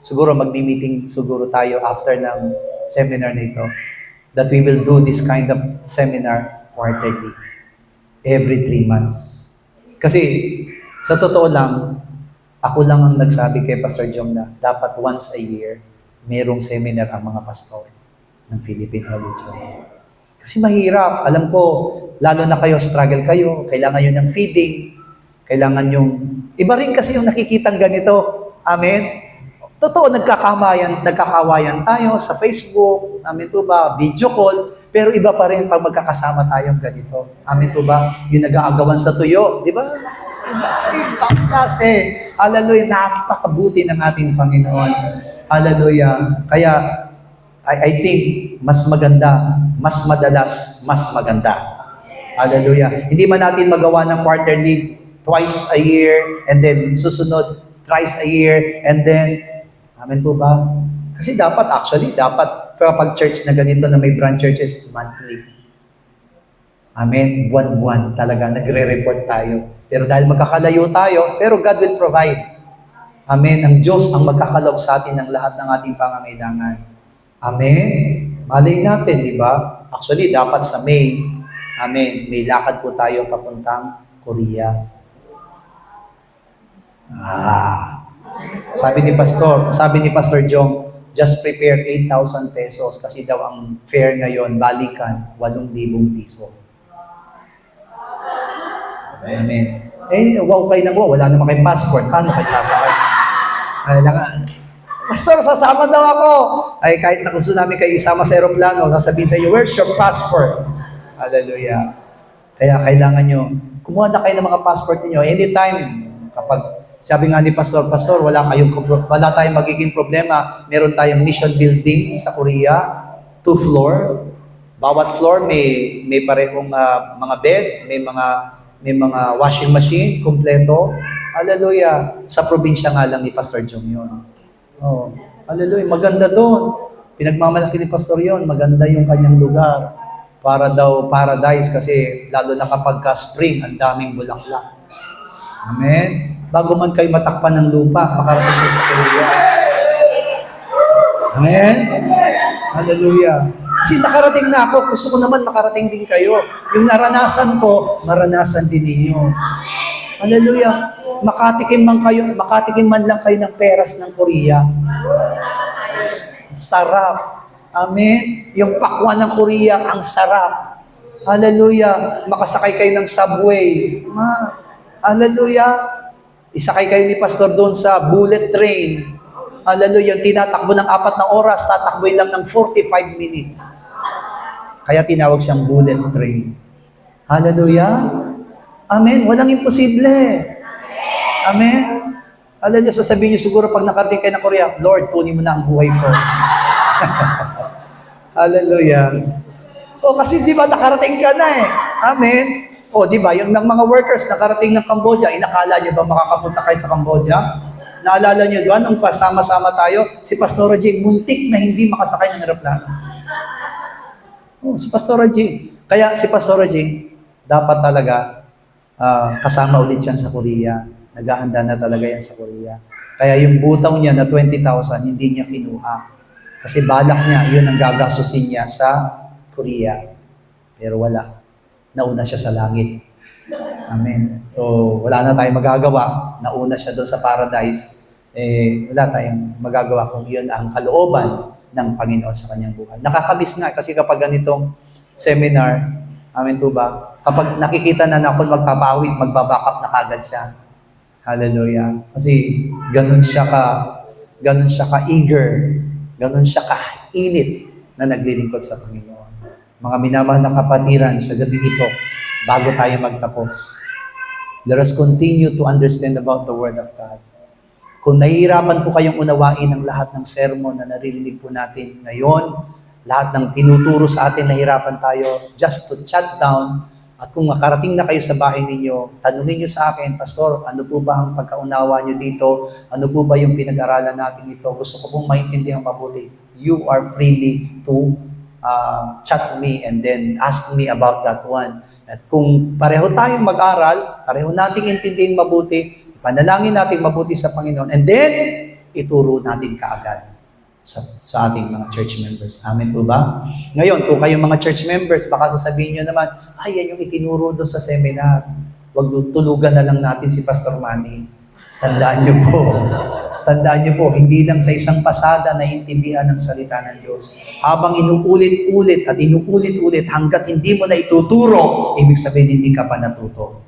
siguro magmi-meeting siguro tayo after ng seminar nito, that we will do this kind of seminar quarterly. Every 3 months. Kasi, sa totoo lang, ako lang ang nagsabi kay Pastor Jong na dapat once a year, mayroong seminar ang mga pastor ng Philippine Holy Church. Kasi mahirap. Alam ko, lalo na kayo, struggle kayo, kailangan yun ng feeding, kailangan yung, iba rin kasi yung nakikitang ganito. Amen? Totoo, nagkakawayan tayo sa Facebook, amen po ba, video call, pero iba pa rin pag magkakasama tayong ganito. Amen po ba? Yung nag-aagawan sa tuyo, di ba? Ibang klase. Hallelujah, napakabuti ng ating Panginoon. Hallelujah. Kaya, I think, mas maganda, mas madalas, mas maganda. Hallelujah. Hindi man natin magawa ng quarterly, twice a year, and then susunod, thrice a year, and then, amen po ba? Kasi dapat kapag church na ganito na may branch churches, monthly. Amen. Buwan-buwan talaga nagre-report tayo. Pero dahil magkakalayo tayo, pero God will provide. Amen. Ang Diyos ang magkakalob sa atin ng lahat ng ating pangangailangan. Amen. Malay natin, di ba? Actually, dapat sa May, amen, may lakad po tayo papuntang Korea. Sabi ni Pastor Jong, just prepare 8,000 pesos kasi daw ang fare ngayon, balikan, 8,000 piso. Amen. Wow kayo na wala naman kayong passport. Paano kayo sasakay? Pastor, sasama daw ako. Ay, kahit na gusto namin kayo isama sa aeroplano, sasabihin sa iyo, where's your passport? Hallelujah. Kaya kailangan nyo, kumuha na kayo ng mga passport niyo anytime, kapag sabi nga ni Pastor, wala tayong magiging problema. Meron tayong mission building sa Korea, 2 floor. Bawat floor may parehong mga bed, may mga washing machine, kumpleto. Hallelujah. Sa probinsya nga lang ni Pastor Jong yun. Oh, hallelujah. Maganda doon. Pinagmamalaki ni Pastor yun. Maganda yung kanyang lugar. para daw paradise kasi lalo na kapag ka-spring, ang daming bulaklak. Amen? Bago man kayo matakpan ng lupa, makarating kayo sa Korea. Amen? Hallelujah. Kasi nakarating na ako, gusto ko naman makarating din kayo. Yung naranasan ko, maranasan din ninyo. Hallelujah. Makatikim man lang kayo ng peras ng Korea. Sarap. Amen? Yung pakwan ng Korea, ang sarap. Hallelujah. Makasakay kayo ng subway. Hallelujah. Isakay kayo ni Pastor doon sa bullet train. Hallelujah. Yung tinatakbo ng 4 na oras, tatakboy lang ng 45 minutes. Kaya tinawag siyang bullet train. Hallelujah. Amen. Walang imposible. Amen. Hallelujah. Sasabihin niyo siguro pag nakarating kayo ng Korea, Lord, kunin mo na ang buhay ko. Hallelujah. So kasi di ba nakarating ka na eh. Amen. O di ba yung mga workers nakarating ng Cambodia, inakala niyo ba makakapunta kayo sa Cambodia? Naalala niyo ba nung kasama-sama tayo, si Pastor G, muntik na hindi makasakay ng eroplano. Oh, si Pastor G. Kaya si Pastor G, dapat talaga kasama ulit yan sa Korea. Naghahanda na talaga yan sa Korea. Kaya yung butaw niya na 20,000, hindi niya kinuha. Kasi balak niya, yun ang gagasusin niya sa Korea. Pero wala. Nauna siya sa langit. Amen. So, wala na tayong magagawa. Nauna siya doon sa paradise. Wala tayong magagawa kung yun ang kalooban ng Panginoon sa kanyang buhay. Nakakabis nga kasi kapag ganitong seminar, amen po ba? Kapag nakikita na ako magpapawid, magbabackup na kagad siya. Hallelujah. Kasi ganun siya ka-eager, ganun siya ka-init na naglilingkod sa Panginoon. Mga minamahal na kapatiran sa gabi ito, bago tayo magtapos, let us continue to understand about the Word of God. Kung nahihirapan po kayong unawain ang lahat ng sermon na naririnig po natin ngayon, lahat ng tinuturo sa atin, nahihirapan tayo, just to chat down. At kung makarating na kayo sa bahay ninyo, tanungin nyo sa akin, Pastor, ano po ba ang pagkaunawa nyo dito? Ano po ba yung pinag-aralan natin ito? Gusto ko pong maintindihan mabuti. You are freely to chat me and then ask me about that one. At kung pareho tayong mag-aral, pareho nating intindihin mabuti, panalangin natin mabuti sa Panginoon, and then ituro natin kaagad sa ating mga church members. Amen po ba? Ngayon, kung kayong mga church members, baka sasabihin nyo naman, yan yung itinuro doon sa seminar. Huwag tulugan na lang natin si Pastor Manny. Tandaan nyo po, hindi lang sa isang pasada na intindihan ng salita ng Diyos. Habang inuulit-ulit at inuulit-ulit hanggat hindi mo na ituturo, ibig sabihin hindi ka pa natuto.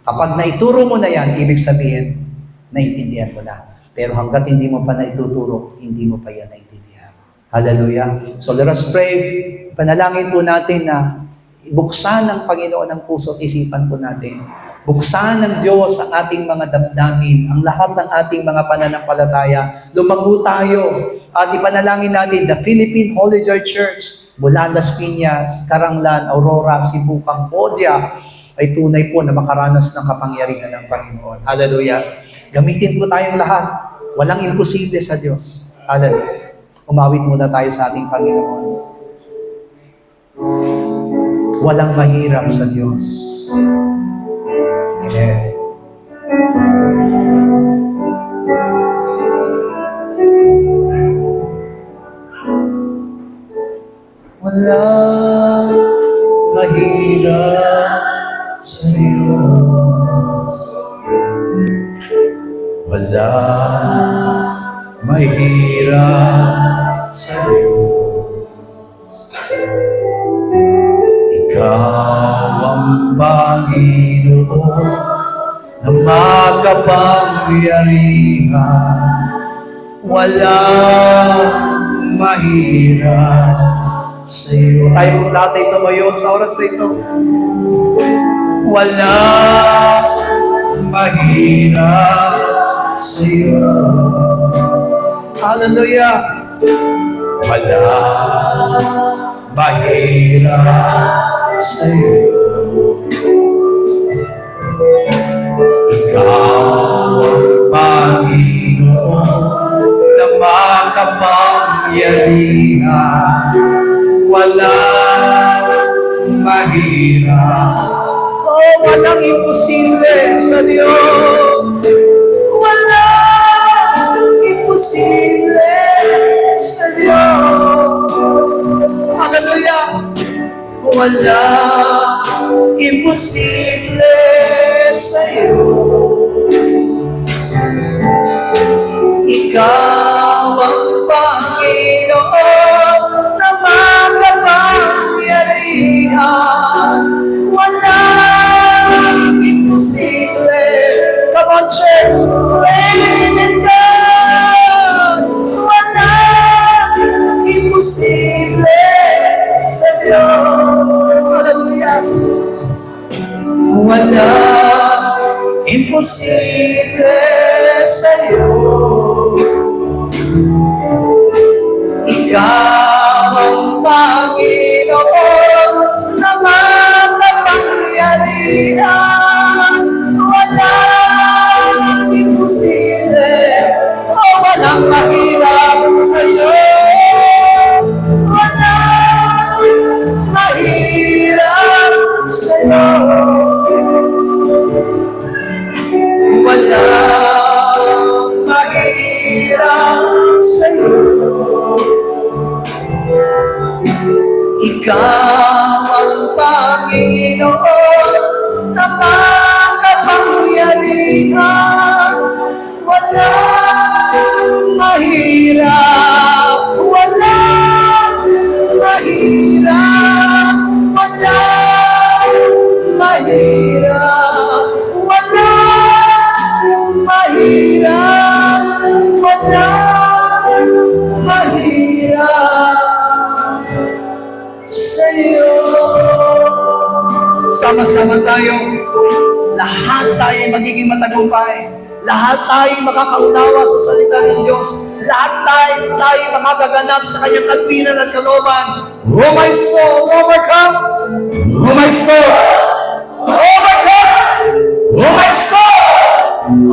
Kapag naituro mo na yan, ibig sabihin, naintindihan mo na. Pero hanggat hindi mo pa naituturo, hindi mo pa yan naintindihan. Hallelujah. So let us pray. Panalangin po natin na buksan ng Panginoon ang puso at isipan po natin. Buksan ng Diyos ang ating mga damdamin, ang lahat ng ating mga pananampalataya. Lumago tayo at ipanalangin natin the Philippine Holy Joy Church, mula Las Piñas, Caranglan, Aurora, Cebu, Cambodia, ay tunay po na makaranas ng kapangyarihan ng Panginoon. Hallelujah. Gamitin po tayong lahat. Walang imposible sa Diyos. Hallelujah. Umawit muna tayo sa ating Panginoon. Walang mahirap sa Diyos. Amen. Walang mahirap sa Diyos. Walang mahirap sa Diyos. Ikaw ang Panginoon na makapangyarihan. Walang mahirap sa iyo. Tayo pong lahat ay tumayo sa oras na ito. Walang mahirap sa iyo. Hallelujah. Walang mahirap sa iyo. Ikaw ang Panginoon na makapangyarihan. Walang mahirap. Oh, walang imposible sa Diyos. Walang imposible sa Diyos. Hallelujah. Walang imposible sa iyo. Ikaw ang Panginoon na makapangyarihan. Walang imposible. Come on, church. Rain and God. Walang imposible sa Diyos. Hallelujah. Walang imposible sa iyo. Ikaw ang Panginoon na makapangyarihan. Walang imposible o walang mahirap sa'yo. Walang mahirap sa'yo. Walang mahirap sa'yo. Ikaw ang Panginoon na makapangyarihan. Walang mahirap, walang mahirap, walang mahirap, walang mahirap, walang mahirap sa'yo. Sama-sama tayo. Lahat tayo magiging matagumpay. Lahat tayo makakaunawa sa salita ng Diyos. Lahat tayo makagaganap sa kanyang katwiran at kalooban. Oh my soul, overcome! Oh my soul, overcome! Oh my soul,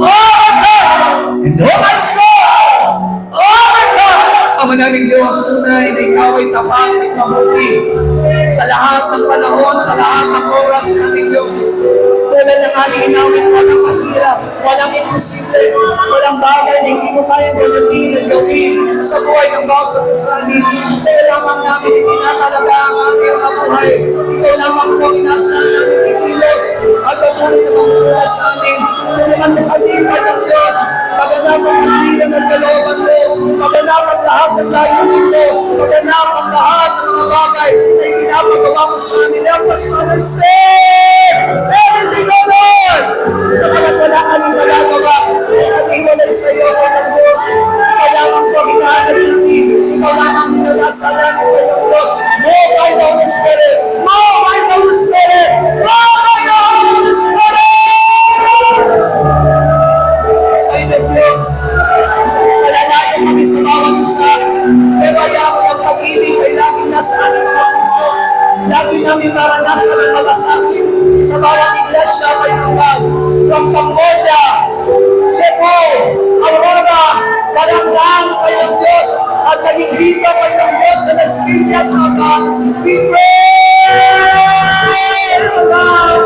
overcome! And oh my soul, overcome! Ama namin Diyos, tunay na ikaw ay tapat at mabuti sa lahat ng panahon, sa lahat ng oras namin Diyos. Tulad ng aming inawit, walang mahirap, walang imposible, walang bagay na hindi mo kayang gawin at gawin sa buhay ng bawat sa amin. Sa'yo lamang namin itinatalaga ang aming mga buhay. Ikaw lamang po inaasahan namin kikilos at patuloy na mamumula sa amin. Tulungan mo kami, Panginoon Diyos, maganap ang katwiran at kalooban mo, maganap ang lahat ng layunin mo, maganap ang lahat ng mga bagay na ipinapagawa mo sa amin. Help us to understand everything, O Lord! Sapagat wala kaming magagawa at iwalay sa iyo, Panginoon Diyos. Ikaw lamang po minahanap natin. Ikaw lamang ninanasa namin, Panginoon Diyos. Move by the Holy Spirit! Move by the Holy Spirit! Move by the Holy Spirit! Panginoon Diyos, malalayo kami sa bawat isa, pero ayaw ng pag-ibig ay laging nasa aming mga puso. Lagi namin maranasan ang malasakit sa bawat iglesia, Panginoon God. From Cambodia, Cebu, Aurora, Calanglang, Panginoon Diyos, at naging dito, Panginoon Diyos, sa Las Piñas, Ama. We pray, O God.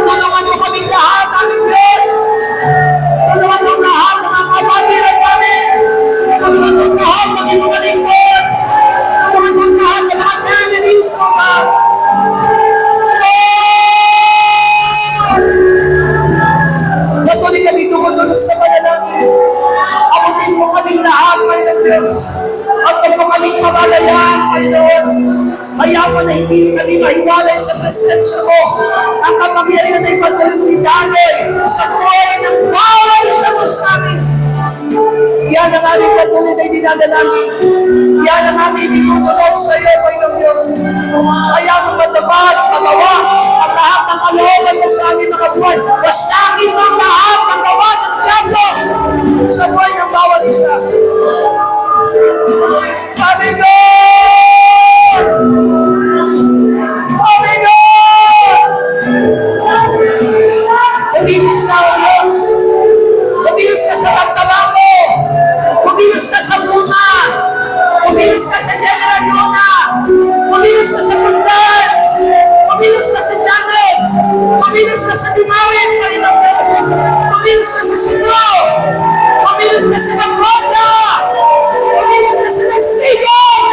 Tulungan mo kaming lahat, aming Diyos. Tulungan mo lahat ng mga kapatiran namin. Tulungan mo lahat ng mga lingkod. Tulungan mo lahat ng mga families, O God. Patuloy kami dumudulog sa panalangin. Abutin mo kaming lahat, Panginoon Diyos. At huwag mo kaming pamalayaan, Panginoon. Kaya mo na hindi kami mahiwalay sa presensya mo. Ang kapangyarihan ay patuloy mo idaloy sa buhay ng bawat isa mo sa amin. Yan ang aming patuloy na dinadalangin. Yan ang aming dinudulog sa iyo, Panginoon Diyos. Kaya mo matapad, magawa ang lahat ng kalooban mo sa aming mga buhay. Wasagin mo ang lahat ng gawa ng diablo sa buhay ng bawat isa. Father God! Father God! Kumilos ka, O Diyos. Kumilos ka sa ramdaman mo. Kumilos ka sa Luna. Kumilos ka sa General Luna. Kumilos ka sa Pundan. Kumilos ka sa Cebu! Kumilos ka sa Cambodia! Kumilos ka sa Las Vegas!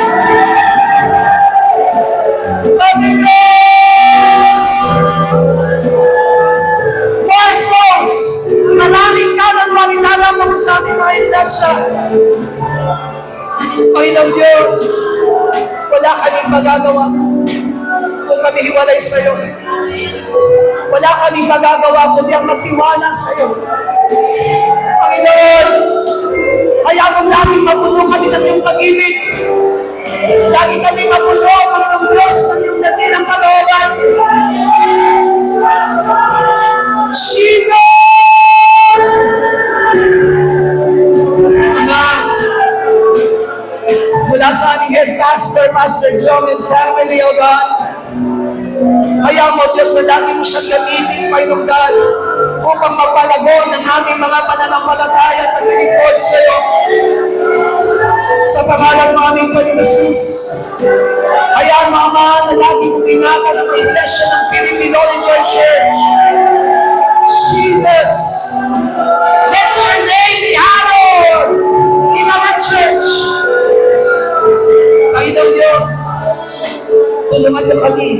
More souls! Maraming kaluluwa ilalabang sa aming mga iglesia. Panginoon Diyos, wala kaming magagawa kung kami hiwalay sa iyo. Wala kaming magagawa kundi ang magtiwala sa iyo. Panginoon, kaya kung laging mapuno kami ng iyong pag-ibig, lagi kami mapuno, Panginoon Diyos, ng iyong dakilang kalooban. Jesus! Mula sa aming head pastor, Pastor John and family, O God, kaya mo, Diyos, na lagi mo siyang gamitin, Panginoon God, upang mapalago ng aming mga pananampalataya at paglilingkod sa iyo. Sa pangalan ng aming Panginoon Jesus, kaya Mama, na lagi mong ingatan ang iglesia ng Philippine Holy Church. Jesus, let your name be hallowed in our church. Panginoon Diyos, tulungan mo kami.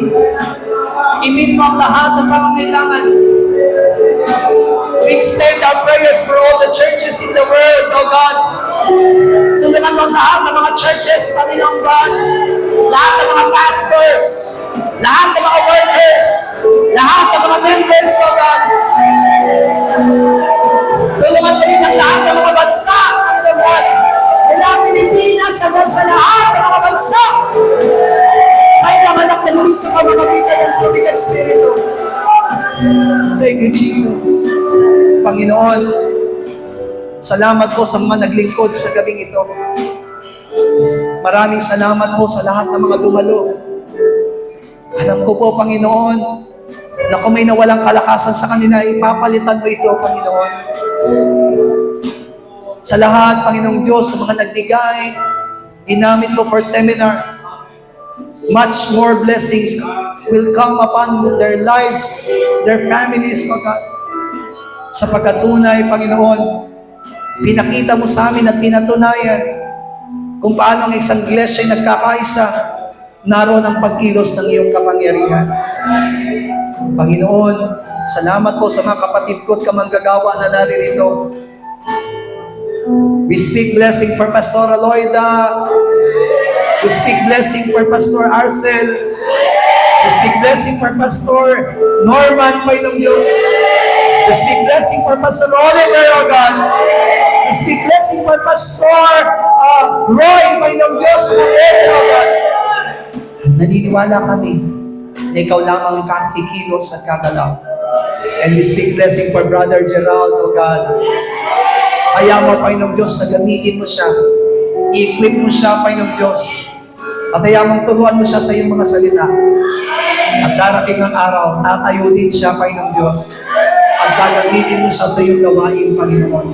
I-meet mo ang lahat ng pangangailangan. We extend our prayers for all the churches in the world, O God. Tulungan mo ang lahat ng mga churches, Panginoon God. Lahat ng mga pastors, lahat ng mga workers, lahat ng mga members, O God. Tulungan mo rin ang lahat ng mga bansa, Panginoon God. Mula Pilipinas hanggang sa lahat ng mga bansa. Ay panganak na muli sa pamamagitan ng tubig at Espiritu. Thank you, Jesus. Panginoon, salamat po sa mga naglingkod sa gabing ito. Maraming salamat po sa lahat ng mga dumalo. Alam ko po, Panginoon, na kung may nawalang kalakasan sa kanila, ipapalitan mo ito, Panginoon. Sa lahat, Panginoong Diyos, sa mga nagbigay, ginamit mo for seminar, much more blessings will come upon their lives, their families, O God. Sa pagkatunay, Panginoon, pinakita mo sa amin at pinatunayan kung paano ang isang iglesia ay nagkakaisa, naroon ang pagkilos ng iyong kapangyarihan. Panginoon, salamat po sa mga kapatid ko at kamanggagawa na naririto. We speak blessing for Pastor Aloyda. We speak blessing for Pastor Arcel. We speak blessing for Pastor Norman, Panginoong Diyos. We speak blessing for Pastor Oliver, O God. We speak blessing for Pastor Roy, Panginoong Diyos, O God. Naniniwala kami na ikaw lamang ang kakikilos at kagalaw. And we speak blessing for Brother Gerald, O God. Kaya mo, Panginoong Diyos, na gamitin mo siya. I-equip mo siya, Panginoong Diyos. At kaya mong turuan mo siya sa iyong mga salita. At darating ang araw, tatayo din siya, Panginoong Diyos. At gagamitin mo siya sa iyong gawain, Panginoon.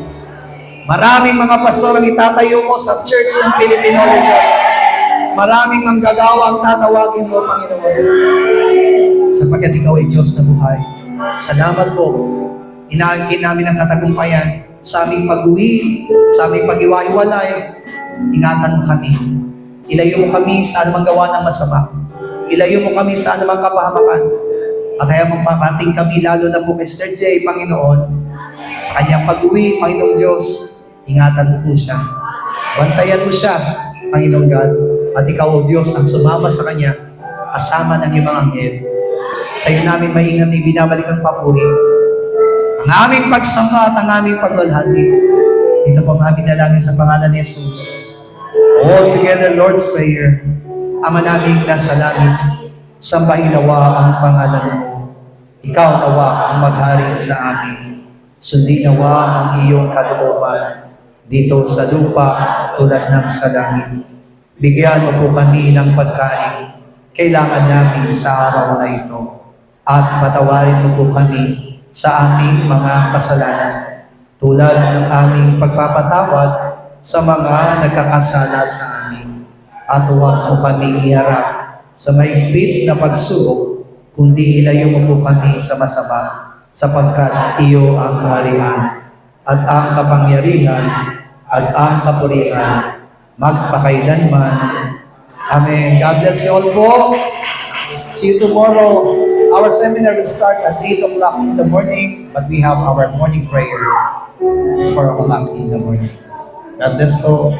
Maraming mga pastor ang itatayo mo sa Church ng Philippine Holy Church. Maraming manggagawa ang tatawagin mo, Panginoon. Sapagkat ikaw ay Diyos na buhay. Salamat po. Inaangkin namin ang katagumpayan sa aming pag-uwi, sa aming pag-iwa-iwalay. Ingatan mo kami. Ilayo mo kami sa anumang gawa ng masama. Ilayo mo kami sa anumang kapahamakan. At kaya magpakating kami lalo na po kay Sir J, Panginoon. Sa kanyang pag-uwi, Panginoong Diyos, ingatan mo po siya. Bantayan mo siya, Panginoong God. At ikaw, O Diyos, ang sumama sa kanya, kasama ng iyong mga anghel. Sa iyo namin maingat ay binabalik ang papuri. Ang aming pagsamba at ang aming paglalhati. Ito po ang aming dalangin sa pangalan ni Jesus. All together, Lord's Prayer. Ama naming nasa langit, sambahin nawa ang pangalan mo. Ikaw nawa ang maghari sa amin. Sundin nawa ang iyong kalooban dito sa lupa tulad ng sa langit. Bigyan mo po kami ng pagkain kailangan namin sa araw na ito. At patawarin mo po kami sa aming mga kasalanan tulad ng aming pagpapatawad sa mga nagkakasala sa amin. At huwag mo kami iharap sa mahigpit na pagsubok, kundi ilayo mo po kami sa masama, sapagkat iyo ang kaharian at ang kapangyarihan, at ang kapurihan, magpakailanman. Amen. God bless you all po. See you tomorrow. Our seminar will start at 8 o'clock in the morning, but we have our morning prayer 4 o'clock in the morning. God bless po.